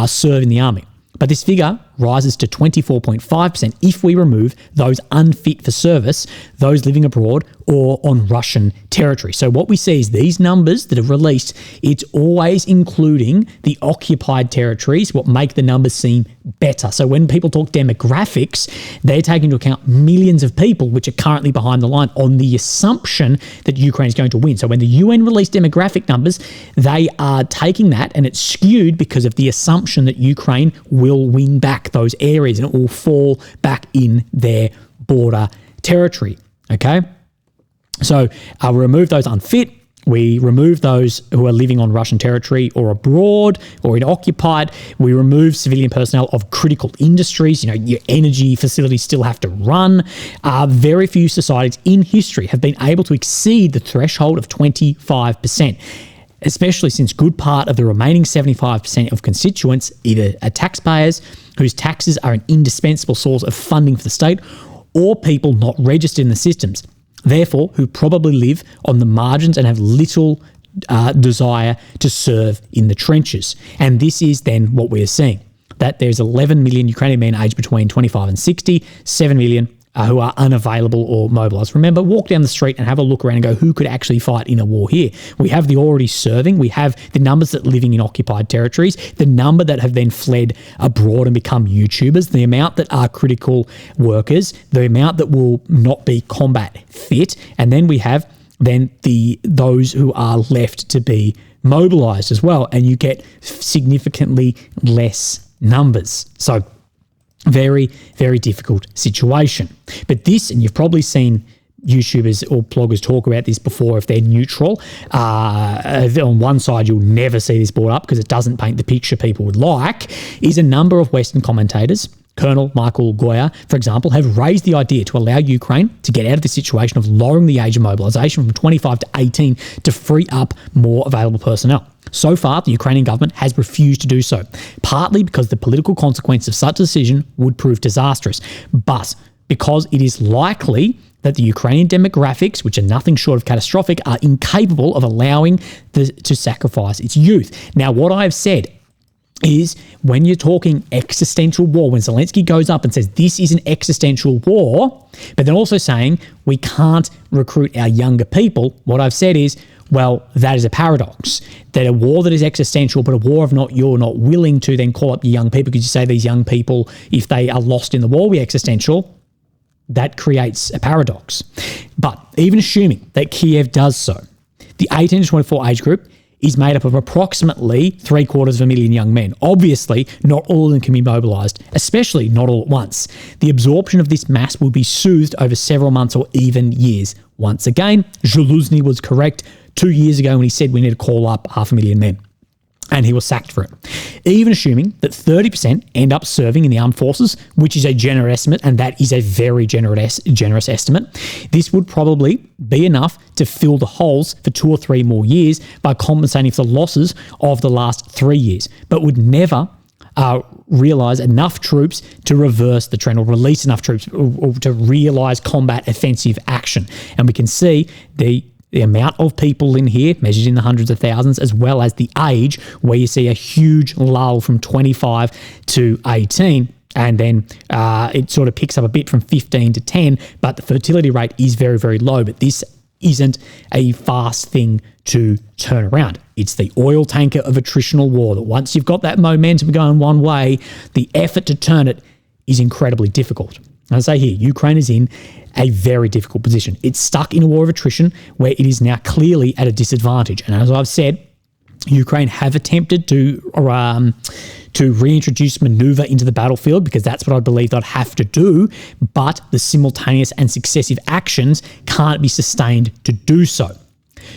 serve in the army. But this figure rises to 24.5% if we remove those unfit for service, those living abroad or on Russian territory. So what we see is these numbers that are released, it's always including the occupied territories, what make the numbers seem better. So when people talk demographics, they're taking into account millions of people which are currently behind the line on the assumption that Ukraine is going to win. So when the UN release demographic numbers, they are taking that and it's skewed because of the assumption that Ukraine will win back those areas and it will fall back in their border territory. Okay? So we remove those unfit. We remove those who are living on Russian territory or abroad or in occupied. We remove civilian personnel of critical industries. Your energy facilities still have to run. Very few societies in history have been able to exceed the threshold of 25%, especially since good part of the remaining 75% of constituents either are taxpayers whose taxes are an indispensable source of funding for the state, or people not registered in the systems, therefore who probably live on the margins and have little desire to serve in the trenches. And this is then what we're seeing, that there's 11 million Ukrainian men aged between 25 and 60, 7 million who are unavailable or mobilised. Remember, walk down the street and have a look around and go, who could actually fight in a war here? We have the already serving, we have the numbers that are living in occupied territories, the number that have then fled abroad and become YouTubers, the amount that are critical workers, the amount that will not be combat fit, and then we have those who are left to be mobilised as well, and you get significantly less numbers. So very, very difficult situation. But this, and you've probably seen YouTubers or bloggers talk about this before if they're neutral. On one side, you'll never see this brought up because it doesn't paint the picture people would like, is a number of Western commentators, Colonel Michael Goya, for example, have raised the idea to allow Ukraine to get out of the situation of lowering the age of mobilisation from 25 to 18 to free up more available personnel. So far, the Ukrainian government has refused to do so, partly because the political consequence of such a decision would prove disastrous, but because it is likely that the Ukrainian demographics, which are nothing short of catastrophic, are incapable of allowing to sacrifice its youth. Now, what I've said is when you're talking existential war, when Zelensky goes up and says this is an existential war, but then also saying we can't recruit our younger people, what I've said is, well, that is a paradox. That a war that is existential, but a war of you're not willing to then call up your young people because you say these young people, if they are lost in the war, will be existential. That creates a paradox. But even assuming that Kiev does so, the 18 to 24 age group is made up of approximately 750,000 young men. Obviously, not all of them can be mobilised, especially not all at once. The absorption of this mass will be soothed over several months or even years. Once again, Zaluzny was correct 2 years ago when he said we need to call up 500,000 men. And he was sacked for it. Even assuming that 30% end up serving in the armed forces, which is a generous estimate, and that is a very generous estimate, this would probably be enough to fill the holes for 2 or 3 more years by compensating for the losses of the last 3 years, but would never realise enough troops to reverse the trend or release enough troops or to realise combat offensive action. And we can see the amount of people in here, measured in the hundreds of thousands, as well as the age, where you see a huge lull from 25 to 18. And then it sort of picks up a bit from 15 to 10, but the fertility rate is very, very low. But this isn't a fast thing to turn around. It's the oil tanker of attritional war that once you've got that momentum going one way, the effort to turn it is incredibly difficult. I say here, Ukraine is in a very difficult position. It's stuck in a war of attrition where it is now clearly at a disadvantage. And as I've said, Ukraine have attempted to reintroduce manoeuvre into the battlefield because that's what I believe they'd have to do, but the simultaneous and successive actions can't be sustained to do so.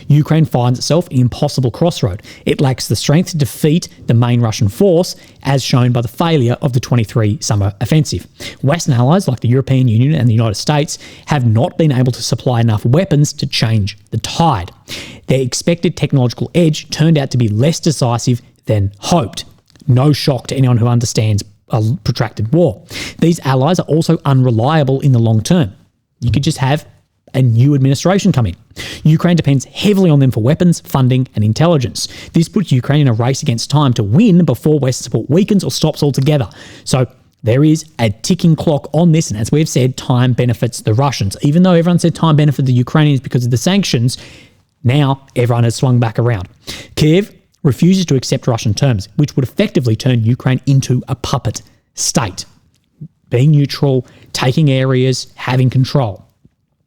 Ukraine finds itself in an impossible crossroad. It lacks the strength to defeat the main Russian force, as shown by the failure of the 23 summer offensive. Western allies like the European Union and the United States have not been able to supply enough weapons to change the tide. Their expected technological edge turned out to be less decisive than hoped. No shock to anyone who understands a protracted war. These allies are also unreliable in the long term. You could just have a new administration come in. Ukraine depends heavily on them for weapons, funding, and intelligence. This puts Ukraine in a race against time to win before Western support weakens or stops altogether. So there is a ticking clock on this, and as we've said, time benefits the Russians. Even though everyone said time benefited the Ukrainians because of the sanctions, now everyone has swung back around. Kiev refuses to accept Russian terms, which would effectively turn Ukraine into a puppet state. Being neutral, taking areas, having control.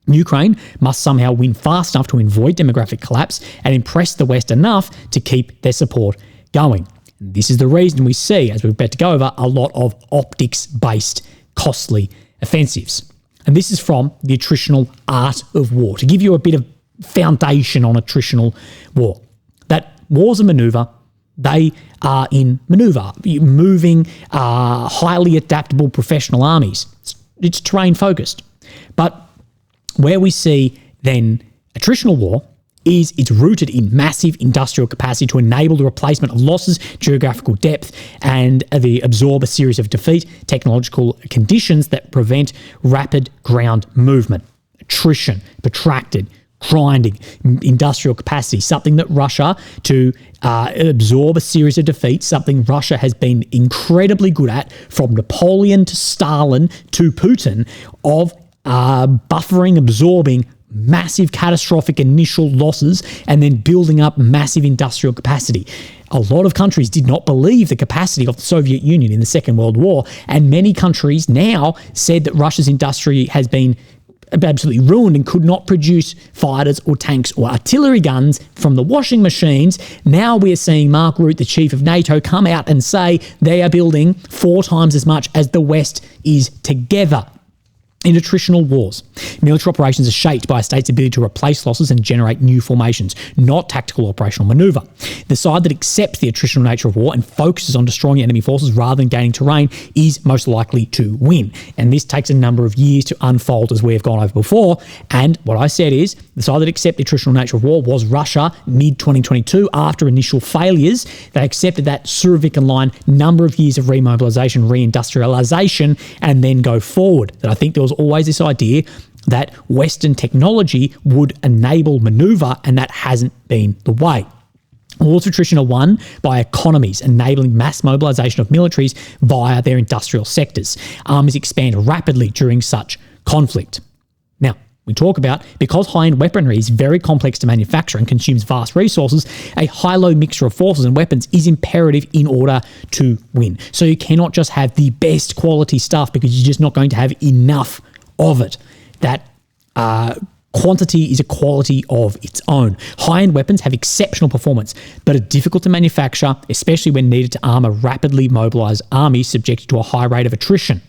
Ukraine must somehow win fast enough to avoid demographic collapse and impress the West enough to keep their support going. This is the reason we see, as we're about to go over, a lot of optics-based costly offensives. And this is from the Attritional Art of War, to give you a bit of foundation on attritional war. That wars are manoeuvre. They are in manoeuvre, moving highly adaptable professional armies. It's terrain-focused. But where we see then attritional war is it's rooted in massive industrial capacity to enable the replacement of losses, geographical depth, and absorb a series of defeat, technological conditions that prevent rapid ground movement. Attrition, protracted, grinding, industrial capacity, something that Russia, to absorb a series of defeats, something Russia has been incredibly good at from Napoleon to Stalin to Putin, of buffering, absorbing massive catastrophic initial losses and then building up massive industrial capacity. A lot of countries did not believe the capacity of the Soviet Union in the Second World War, and many countries now said that Russia's industry has been absolutely ruined and could not produce fighters or tanks or artillery guns from the washing machines. Now we're seeing Mark Rutte, the chief of NATO, come out and say they are building 4 times as much as the West is together. In attritional wars, military operations are shaped by a state's ability to replace losses and generate new formations, not tactical operational manoeuvre. The side that accepts the attritional nature of war and focuses on destroying enemy forces rather than gaining terrain is most likely to win. And this takes a number of years to unfold, as we have gone over before. And what I said is, the side that accepted the attritional nature of war was Russia mid-2022. After initial failures, they accepted that Surovikin line, number of years of remobilisation, reindustrialisation, and then go forward. That I think there was always this idea that Western technology would enable manoeuvre, and that hasn't been the way. Wars of attrition are won by economies, enabling mass mobilisation of militaries via their industrial sectors. Armies expand rapidly during such conflict. Now, we talk about, because high-end weaponry is very complex to manufacture and consumes vast resources, a high-low mixture of forces and weapons is imperative in order to win. So you cannot just have the best quality stuff, because you're just not going to have enough of it. That quantity is a quality of its own. High-end weapons have exceptional performance, but are difficult to manufacture, especially when needed to armour rapidly mobilised armies subjected to a high rate of attrition.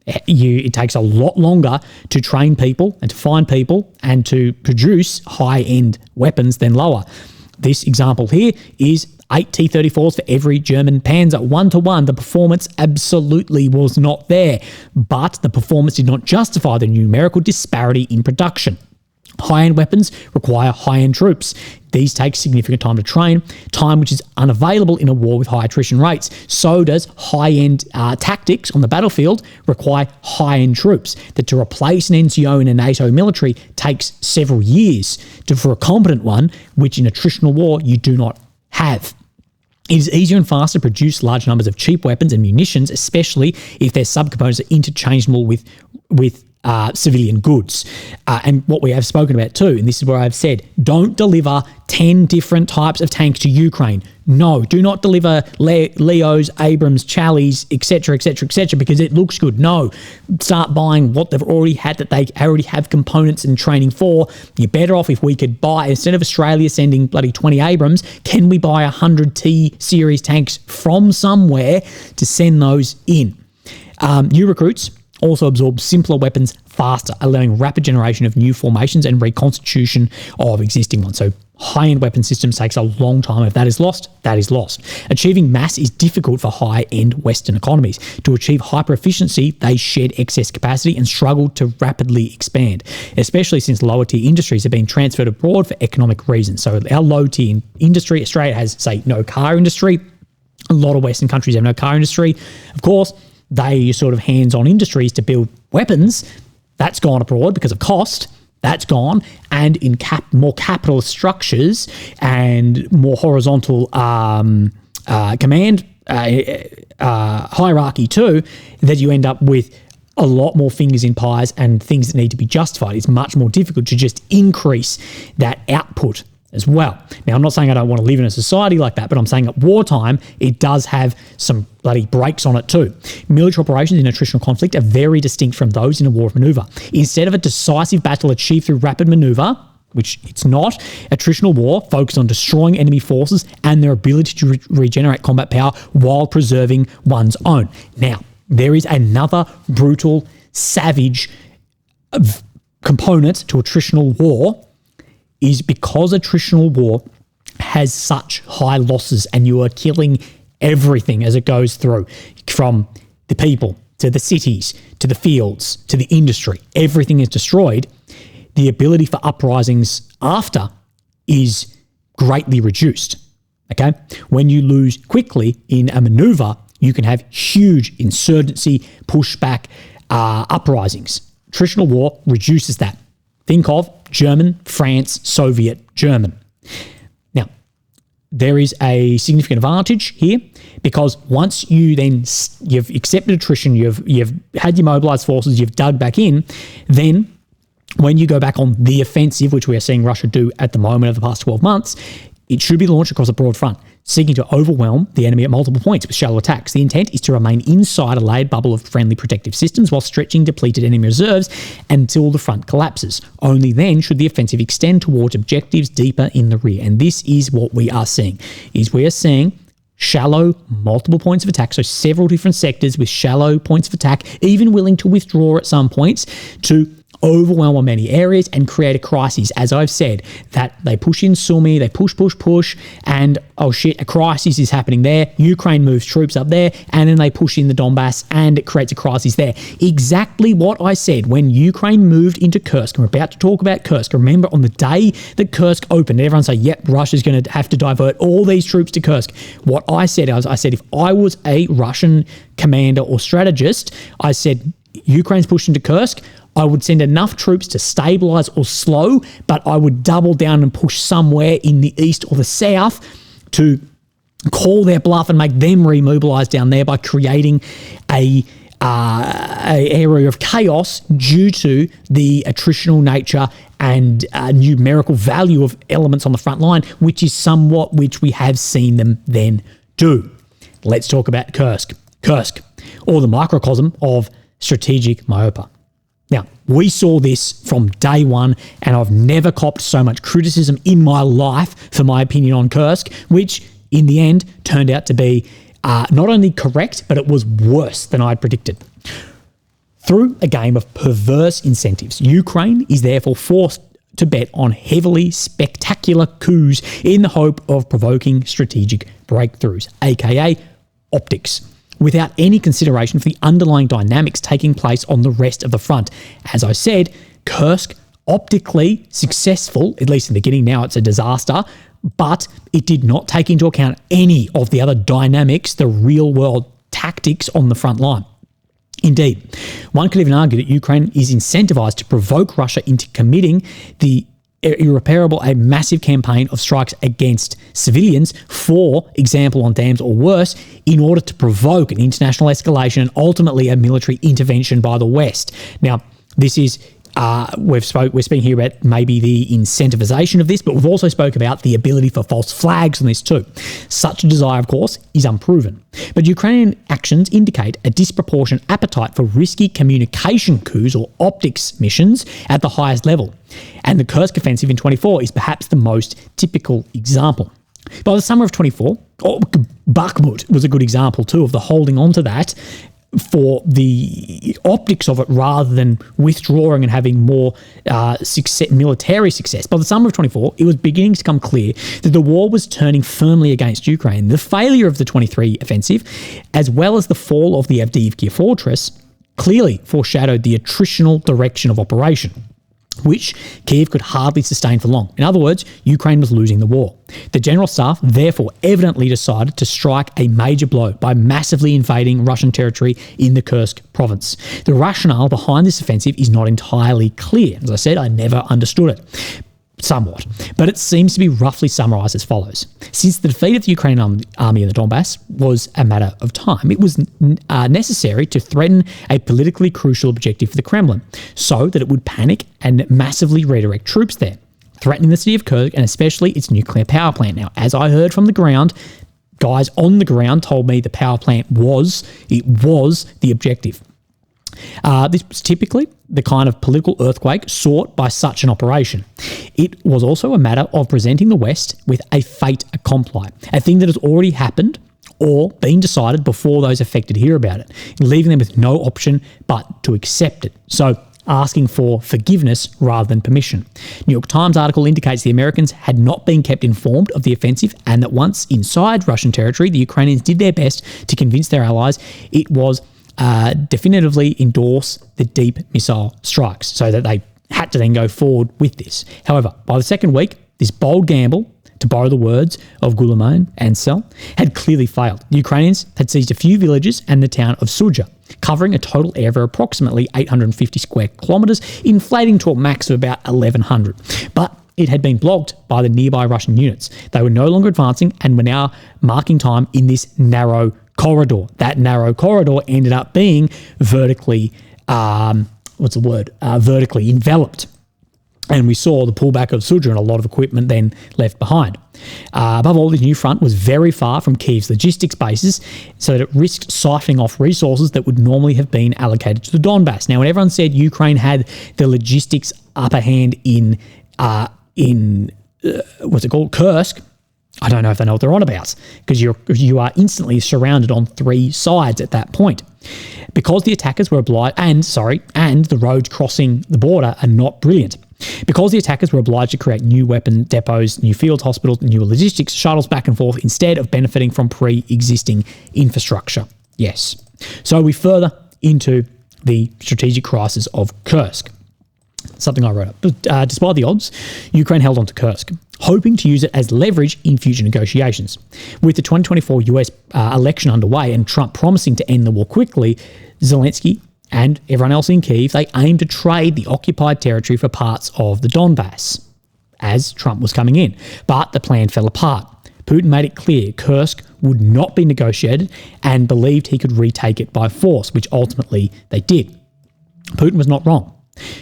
It takes a lot longer to train people and to find people and to produce high-end weapons than lower. This example here is 8 T-34s for every German Panzer. 1-to-1, the performance absolutely was not there, but the performance did not justify the numerical disparity in production. High-end weapons require high-end troops. These take significant time to train, time which is unavailable in a war with high attrition rates. So does high-end tactics on the battlefield require high-end troops. That to replace an NCO in a NATO military takes several years for a competent one, which in attritional war you do not have. It is easier and faster to produce large numbers of cheap weapons and munitions, especially if their subcomponents are interchangeable with civilian goods. And what we have spoken about too, and this is where I've said, don't deliver 10 different types of tanks to Ukraine. No, do not deliver Leos, Abrams, Charlies, etc., etc., etc., because it looks good. No, start buying what they've already had, that they already have components and training for. You're better off if we could buy, instead of Australia sending bloody 20 Abrams, can we buy 100 T-series tanks from somewhere to send those in? New recruits also absorb simpler weapons faster, allowing rapid generation of new formations and reconstitution of existing ones. So high-end weapon systems takes a long time. If that is lost, that is lost. Achieving mass is difficult for high-end Western economies. To achieve hyper-efficiency, they shed excess capacity and struggle to rapidly expand, especially since lower-tier industries have been transferred abroad for economic reasons. So our low-tier industry, Australia has, say, no car industry. A lot of Western countries have no car industry. Of course, they are sort of hands-on industries to build weapons. That's gone abroad because of cost. That's gone. And in more capitalist structures and more horizontal command hierarchy too, that you end up with a lot more fingers in pies and things that need to be justified. It's much more difficult to just increase that output as well. Now, I'm not saying I don't want to live in a society like that, but I'm saying at wartime, it does have some bloody brakes on it too. Military operations in attritional conflict are very distinct from those in a war of manoeuvre. Instead of a decisive battle achieved through rapid manoeuvre, which it's not, attritional war focused on destroying enemy forces and their ability to regenerate combat power while preserving one's own. Now, there is another brutal, savage component to attritional war, is because attritional war has such high losses and you are killing everything as it goes through, from the people to the cities to the fields to the industry. Everything is destroyed. The ability for uprisings after is greatly reduced. Okay? When you lose quickly in a maneuver, you can have huge insurgency, pushback, uprisings. Attritional war reduces that. Think of German, France, Soviet, German. Now, there is a significant advantage here, because once you've accepted attrition, you've had your mobilised forces, you've dug back in, then when you go back on the offensive, which we are seeing Russia do at the moment over the past 12 months, it should be launched across a broad front, seeking to overwhelm the enemy at multiple points with shallow attacks. The intent is to remain inside a layered bubble of friendly protective systems while stretching depleted enemy reserves until the front collapses. Only then should the offensive extend towards objectives deeper in the rear. And this is what we are seeing, shallow, multiple points of attack, so several different sectors with shallow points of attack, even willing to withdraw at some points to overwhelm on many areas and create a crisis. As I've said, that they push in Sumy, they push, and oh shit, a crisis is happening there. Ukraine moves troops up there, and then they push in the Donbass, and it creates a crisis there. Exactly what I said when Ukraine moved into Kursk. We're about to talk about Kursk. Remember, on the day that Kursk opened, everyone said, yep, Russia's going to have to divert all these troops to Kursk. What I said, I said, if I was a Russian commander or strategist, I said, Ukraine's pushed into Kursk, I would send enough troops to stabilize or slow, but I would double down and push somewhere in the east or the south to call their bluff and make them remobilize down there by creating a area of chaos due to the attritional nature and numerical value of elements on the front line, which is somewhat which we have seen them then do. Let's talk about Kursk. Kursk, or the microcosm of strategic myopia. Now, we saw this from day one, and I've never copped so much criticism in my life for my opinion on Kursk, which in the end turned out to be not only correct, but it was worse than I'd predicted. Through a game of perverse incentives, Ukraine is therefore forced to bet on heavily spectacular coups in the hope of provoking strategic breakthroughs, aka optics, without any consideration for the underlying dynamics taking place on the rest of the front. As I said, Kursk, optically successful, at least in the beginning. Now it's a disaster, but it did not take into account any of the other dynamics, the real-world tactics on the front line. Indeed, one could even argue that Ukraine is incentivized to provoke Russia into committing the irreparable, a massive campaign of strikes against civilians, for example on dams or worse, in order to provoke an international escalation and ultimately a military intervention by the West. Now, this is we're speaking here about maybe the incentivization of this, but we've also spoke about the ability for false flags on this too. Such a desire, of course, is unproven. But Ukrainian actions indicate a disproportionate appetite for risky communication coups or optics missions at the highest level. And the Kursk offensive in 24 is perhaps the most typical example. By the summer of 24, Bakhmut was a good example too of the holding on to that for the optics of it rather than withdrawing and having more military success. By the summer of 24, it was beginning to become clear that the war was turning firmly against Ukraine. The failure of the 23 offensive, as well as the fall of the Avdiivka fortress, clearly foreshadowed the attritional direction of operation, which Kyiv could hardly sustain for long. In other words, Ukraine was losing the war. The General Staff therefore evidently decided to strike a major blow by massively invading Russian territory in the Kursk province. The rationale behind this offensive is not entirely clear. As I said, I never understood it. Somewhat, but it seems to be roughly summarised as follows. Since the defeat of the Ukrainian army in the Donbass was a matter of time, it was necessary to threaten a politically crucial objective for the Kremlin so that it would panic and massively redirect troops there, threatening the city of Kursk and especially its nuclear power plant. Now, as I heard from the ground, guys on the ground told me the power plant was the objective. This was typically the kind of political earthquake sought by such an operation. It was also a matter of presenting the West with a fait accompli, a thing that has already happened or been decided before those affected hear about it, leaving them with no option but to accept it. So asking for forgiveness rather than permission. New York Times article indicates the Americans had not been kept informed of the offensive and that once inside Russian territory, the Ukrainians did their best to convince their allies it was definitively endorse the deep missile strikes so that they had to then go forward with this. However, by the second week, this bold gamble, to borrow the words of Guillermin Ansel, had clearly failed. The Ukrainians had seized a few villages and the town of Suja, covering a total area of approximately 850 square kilometres, inflating to a max of about 1,100. But it had been blocked by the nearby Russian units. They were no longer advancing and were now marking time in this narrow corridor. That narrow corridor ended up being vertically, vertically enveloped. And we saw the pullback of Suja and a lot of equipment then left behind. Above all, this new front was very far from Kyiv's logistics bases, so that it risked siphoning off resources that would normally have been allocated to the Donbass. Now, when everyone said Ukraine had the logistics upper hand in Kursk, I don't know if they know what they're on about, because you are instantly surrounded on 3 sides at that point. Because the attackers were obliged, and the roads crossing the border are not brilliant. Because the attackers were obliged to create new weapon depots, new field hospitals, new logistics shuttles back and forth instead of benefiting from pre-existing infrastructure. Yes. So we further into the strategic crisis of Kursk. Something I wrote up. But despite the odds, Ukraine held on to Kursk, hoping to use it as leverage in future negotiations. With the 2024 US election underway and Trump promising to end the war quickly, Zelensky and everyone else in Kyiv, they aimed to trade the occupied territory for parts of the Donbass as Trump was coming in. But the plan fell apart. Putin made it clear Kursk would not be negotiated and believed he could retake it by force, which ultimately they did. Putin was not wrong.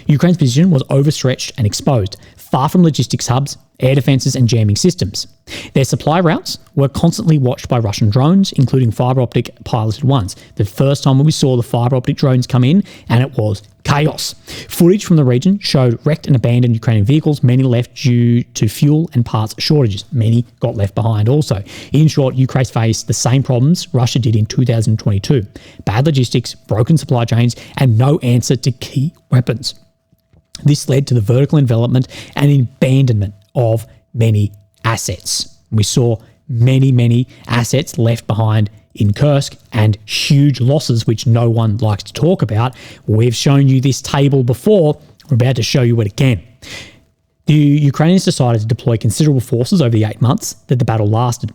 Ukraine's position was overstretched and exposed, far from logistics hubs, air defences and jamming systems. Their supply routes were constantly watched by Russian drones, including fibre optic piloted ones. The first time we saw the fibre optic drones come in, and it was chaos. Footage from the region showed wrecked and abandoned Ukrainian vehicles, many left due to fuel and parts shortages. Many got left behind also. In short, Ukraine faced the same problems Russia did in 2022. Bad logistics, broken supply chains, and no answer to key weapons. This led to the vertical envelopment and abandonment of many assets. We saw many assets left behind in Kursk and huge losses, which no one likes to talk about. We've shown you this table before. We're about to show you it again. The Ukrainians decided to deploy considerable forces over the 8 months that the battle lasted.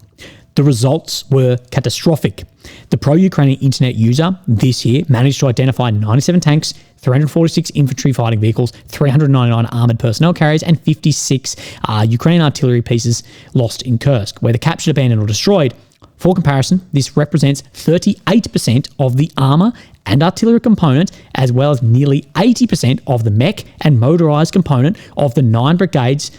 The results were catastrophic. The pro-Ukrainian internet user this year managed to identify 97 tanks, 346 infantry fighting vehicles, 399 armoured personnel carriers, and 56 Ukrainian artillery pieces lost in Kursk, whether captured, abandoned, or destroyed. For comparison, this represents 38% of the armour and artillery component, as well as nearly 80% of the mech and motorised component of the 9 brigades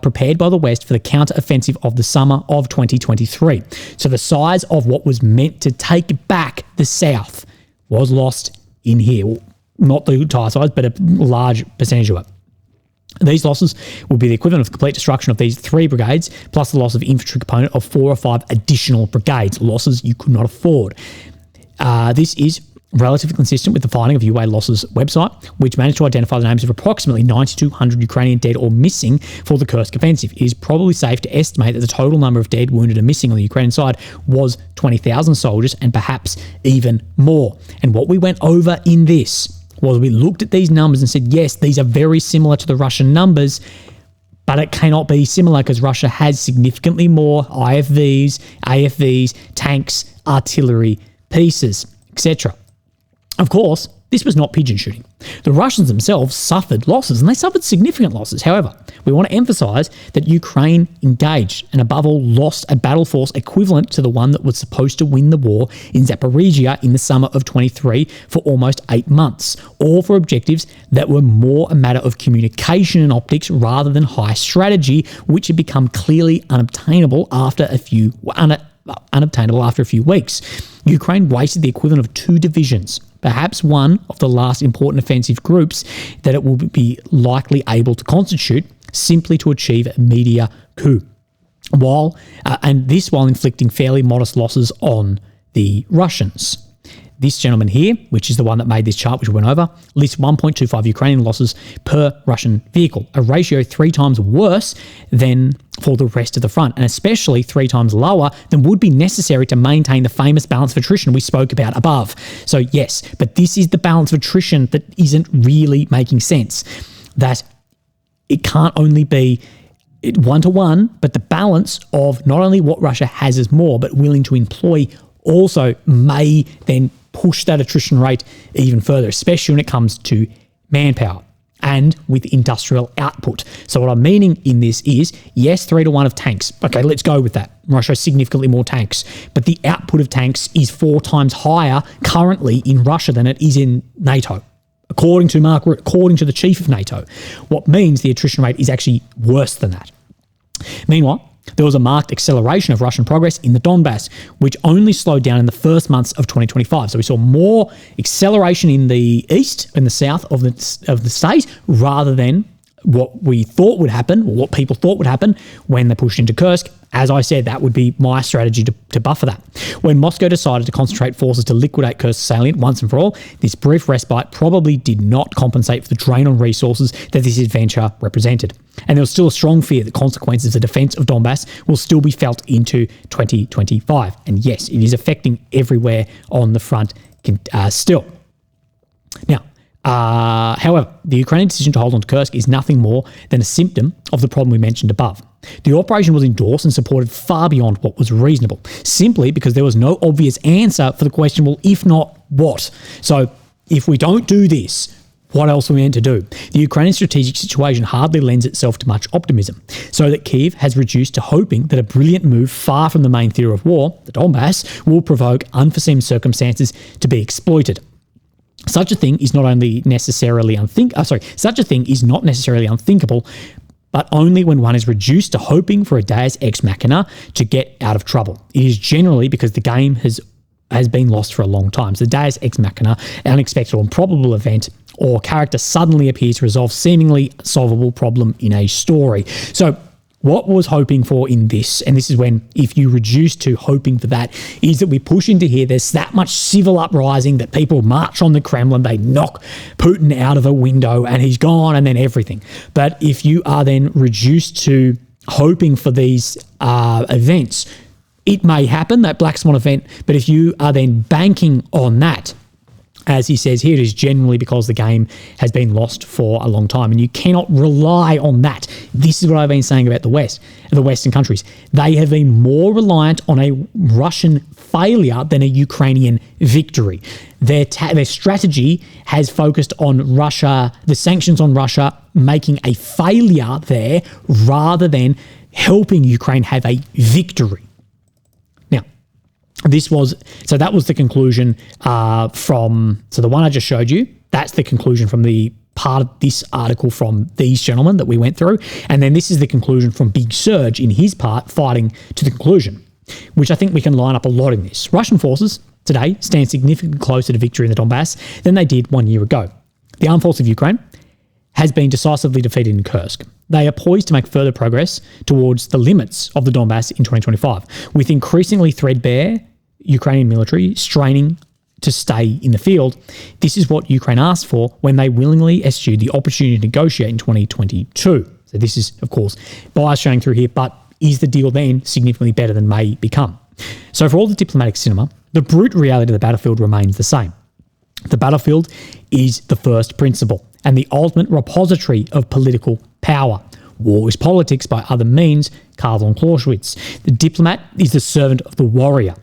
prepared by the West for the counter-offensive of the summer of 2023. So the size of what was meant to take back the South was lost in here. Well, not the entire size, but a large percentage of it. These losses will be the equivalent of complete destruction of these 3 brigades, plus the loss of infantry component of 4 or 5 additional brigades, losses you could not afford. This is relatively consistent with the finding of UA Losses website, which managed to identify the names of approximately 9,200 Ukrainian dead or missing for the Kursk offensive. It is probably safe to estimate that the total number of dead, wounded, and missing on the Ukrainian side was 20,000 soldiers and perhaps even more. And what we went over in this was we looked at these numbers and said, yes, these are very similar to the Russian numbers, but it cannot be similar because Russia has significantly more IFVs, AFVs, tanks, artillery pieces, etc. Of course, this was not pigeon shooting. The Russians themselves suffered losses, and they suffered significant losses. However, we want to emphasize that Ukraine engaged and above all lost a battle force equivalent to the one that was supposed to win the war in Zaporizhia in the summer of 23 for almost 8 months, all for objectives that were more a matter of communication and optics rather than high strategy, which had become clearly unobtainable after a few weeks. Ukraine wasted the equivalent of 2 divisions, perhaps one of the last important offensive groups that it will be likely able to constitute, simply to achieve a media coup, while inflicting fairly modest losses on the Russians. This gentleman here, which is the one that made this chart, which we went over, lists 1.25 Ukrainian losses per Russian vehicle, a ratio 3 times worse than for the rest of the front, and especially 3 times lower than would be necessary to maintain the famous balance of attrition we spoke about above. So yes, but this is the balance of attrition that isn't really making sense, that it can't only be 1-to-1, but the balance of not only what Russia has as more, but willing to employ also may then push that attrition rate even further, especially when it comes to manpower and with industrial output. So what I'm meaning in this is, yes, 3-to-1 of tanks. Okay, let's go with that. Russia has significantly more tanks, but the output of tanks is 4 times higher currently in Russia than it is in NATO, according to the chief of NATO, what means the attrition rate is actually worse than that. Meanwhile, there was a marked acceleration of Russian progress in the Donbass, which only slowed down in the first months of 2025. So we saw more acceleration in the east and the south of the state rather than what we thought would happen, or what people thought would happen when they pushed into Kursk As I said, that would be my strategy to buffer that. When Moscow decided to concentrate forces to liquidate Kursk salient once and for all, this brief respite probably did not compensate for the drain on resources that this adventure represented. And there was still a strong fear that consequences of the defence of Donbass will still be felt into 2025. And yes, it is affecting everywhere on the front still. Now, however, the Ukrainian decision to hold on to Kursk is nothing more than a symptom of the problem we mentioned above. The operation was endorsed and supported far beyond what was reasonable, simply because there was no obvious answer for the question, well, if not, what? So if we don't do this, what else are we meant to do? The Ukrainian strategic situation hardly lends itself to much optimism, so that Kyiv has reduced to hoping that a brilliant move far from the main theatre of war, the Donbass, will provoke unforeseen circumstances to be exploited. Such a thing is not necessarily unthinkable, but only when one is reduced to hoping for a deus ex machina to get out of trouble. It is generally because the game has been lost for a long time. So the deus ex machina, an unexpected or improbable event or character suddenly appears to resolve seemingly solvable problem in a story. So what was hoping for in this, and this is when, if you reduce to hoping for that, is that we push into here, there's that much civil uprising that people march on the Kremlin, they knock Putin out of a window and he's gone, and then everything. But if you are then reduced to hoping for these events, it may happen, that black swan event, but if you are then banking on that, as he says here, it is generally because the game has been lost for a long time, and you cannot rely on that. This is what I've been saying about the West, the Western countries. They have been more reliant on a Russian failure than a Ukrainian victory. Their strategy has focused on Russia, the sanctions on Russia, making a failure there rather than helping Ukraine have a victory. That was the conclusion so the one I just showed you, that's the conclusion from the part of this article from these gentlemen that we went through. And then this is the conclusion from Big Serge in his part, fighting to the conclusion, which I think we can line up a lot in this. Russian forces today stand significantly closer to victory in the Donbass than they did 1 year ago. The armed force of Ukraine has been decisively defeated in Kursk. They are poised to make further progress towards the limits of the Donbass in 2025, with increasingly threadbare Ukrainian military straining to stay in the field. This is what Ukraine asked for when they willingly eschewed the opportunity to negotiate in 2022. So this is, of course, bias showing through here, but is the deal then significantly better than may become? So for all the diplomatic cinema, the brute reality of the battlefield remains the same. The battlefield is the first principle and the ultimate repository of political power. War is politics by other means, Karl von Clausewitz. The diplomat is the servant of the warrior.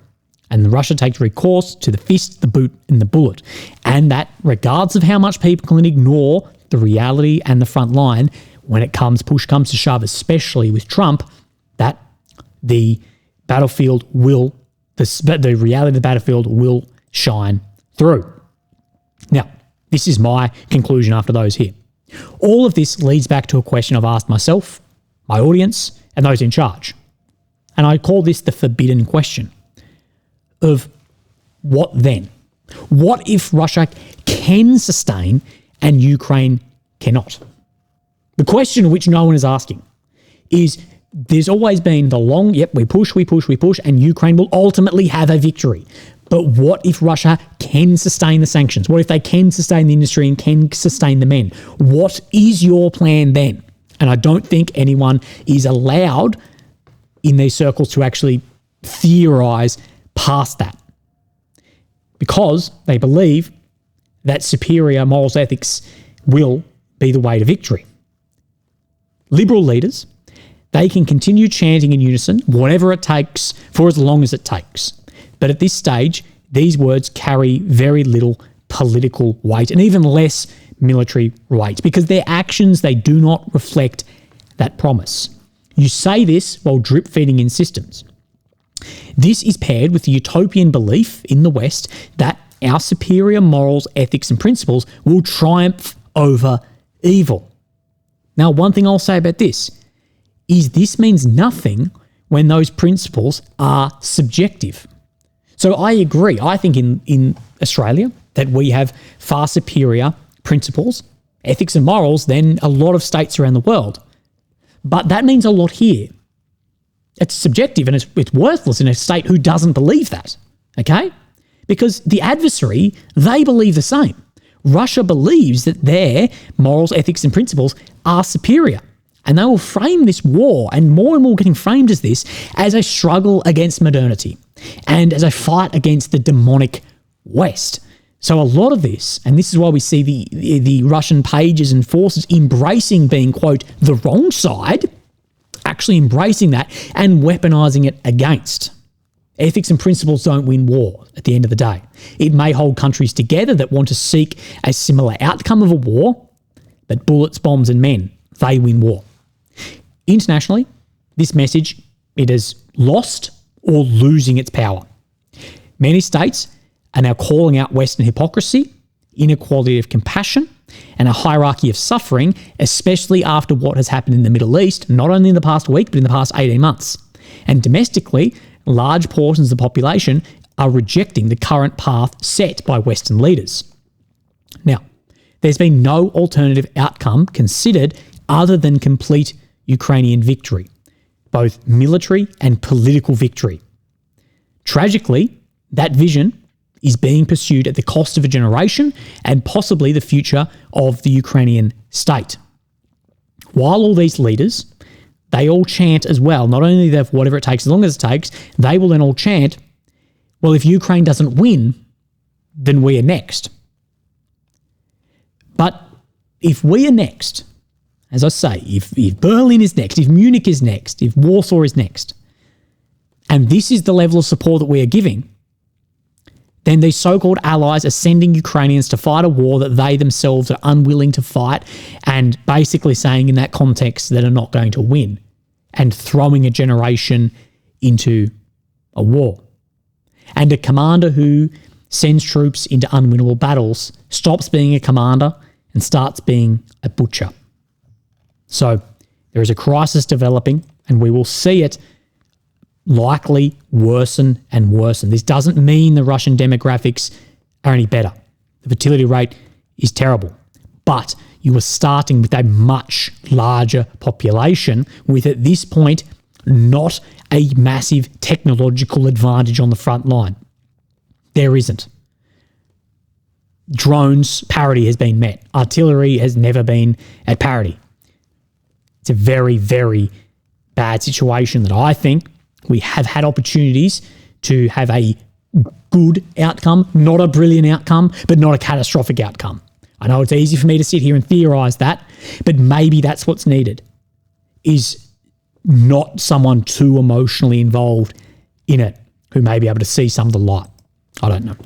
And Russia takes recourse to the fist, the boot, and the bullet. And that, regardless of how much people can ignore the reality and the front line, when push comes to shove, especially with Trump, that the battlefield the reality of the battlefield will shine through. Now, this is my conclusion after those here. All of this leads back to a question I've asked myself, my audience, and those in charge. And I call this the forbidden question of what then? What if Russia can sustain and Ukraine cannot? The question which no one is asking is, there's always been the long, we push, and Ukraine will ultimately have a victory. But what if Russia can sustain the sanctions? What if they can sustain the industry and can sustain the men? What is your plan then? And I don't think anyone is allowed in these circles to actually theorize past that, because they believe that superior morals, ethics will be the way to victory. Liberal leaders, they can continue chanting in unison, whatever it takes, for as long as it takes. But at this stage, these words carry very little political weight and even less military weight, because their actions, they do not reflect that promise. You say this while drip feeding in systems. This is paired with the utopian belief in the West that our superior morals, ethics, and principles will triumph over evil. Now, one thing I'll say about this is this means nothing when those principles are subjective. So I agree. I think in Australia that we have far superior principles, ethics, and morals than a lot of states around the world. But that means a lot here. It's subjective and it's worthless in a state who doesn't believe that, okay? Because the adversary, they believe the same. Russia believes that their morals, ethics, and principles are superior. And they will frame this war, and more getting framed as this, as a struggle against modernity and as a fight against the demonic West. So a lot of this, and this is why we see the Russian pages and forces embracing being, quote, the wrong side, actually embracing that and weaponizing it against. Ethics and principles don't win war at the end of the day. It may hold countries together that want to seek a similar outcome of a war, but bullets, bombs, and men, they win war. Internationally, this message, it has lost or losing its power. Many states are now calling out Western hypocrisy, inequality of compassion, and a hierarchy of suffering, especially after what has happened in the Middle East, not only in the past week, but in the past 18 months. And domestically, large portions of the population are rejecting the current path set by Western leaders. Now, there's been no alternative outcome considered other than complete Ukrainian victory, both military and political victory. Tragically, that vision is being pursued at the cost of a generation and possibly the future of the Ukrainian state. While all these leaders, they all chant as well, not only that whatever it takes, as long as it takes, they will then all chant, well, if Ukraine doesn't win, then we are next. But if we are next, as I say, if Berlin is next, if Munich is next, if Warsaw is next, and this is the level of support that we are giving, then these so-called allies are sending Ukrainians to fight a war that they themselves are unwilling to fight, and basically saying in that context that are not going to win, and throwing a generation into a war. And a commander who sends troops into unwinnable battles stops being a commander and starts being a butcher. So there is a crisis developing, and we will see it likely worsen and worsen. This doesn't mean the Russian demographics are any better. The fertility rate is terrible, but you are starting with a much larger population with, at this point, not a massive technological advantage on the front line. There isn't. Drones parity has been met. Artillery has never been at parity. It's a very, very bad situation that I think we have had opportunities to have a good outcome, not a brilliant outcome, but not a catastrophic outcome. I know it's easy for me to sit here and theorize that, but maybe that's what's needed, is not someone too emotionally involved in it who may be able to see some of the light. I don't know.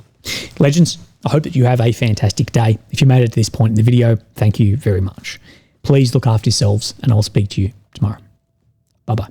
Legends, I hope that you have a fantastic day. If you made it to this point in the video, thank you very much. Please look after yourselves, and I'll speak to you tomorrow. Bye-bye.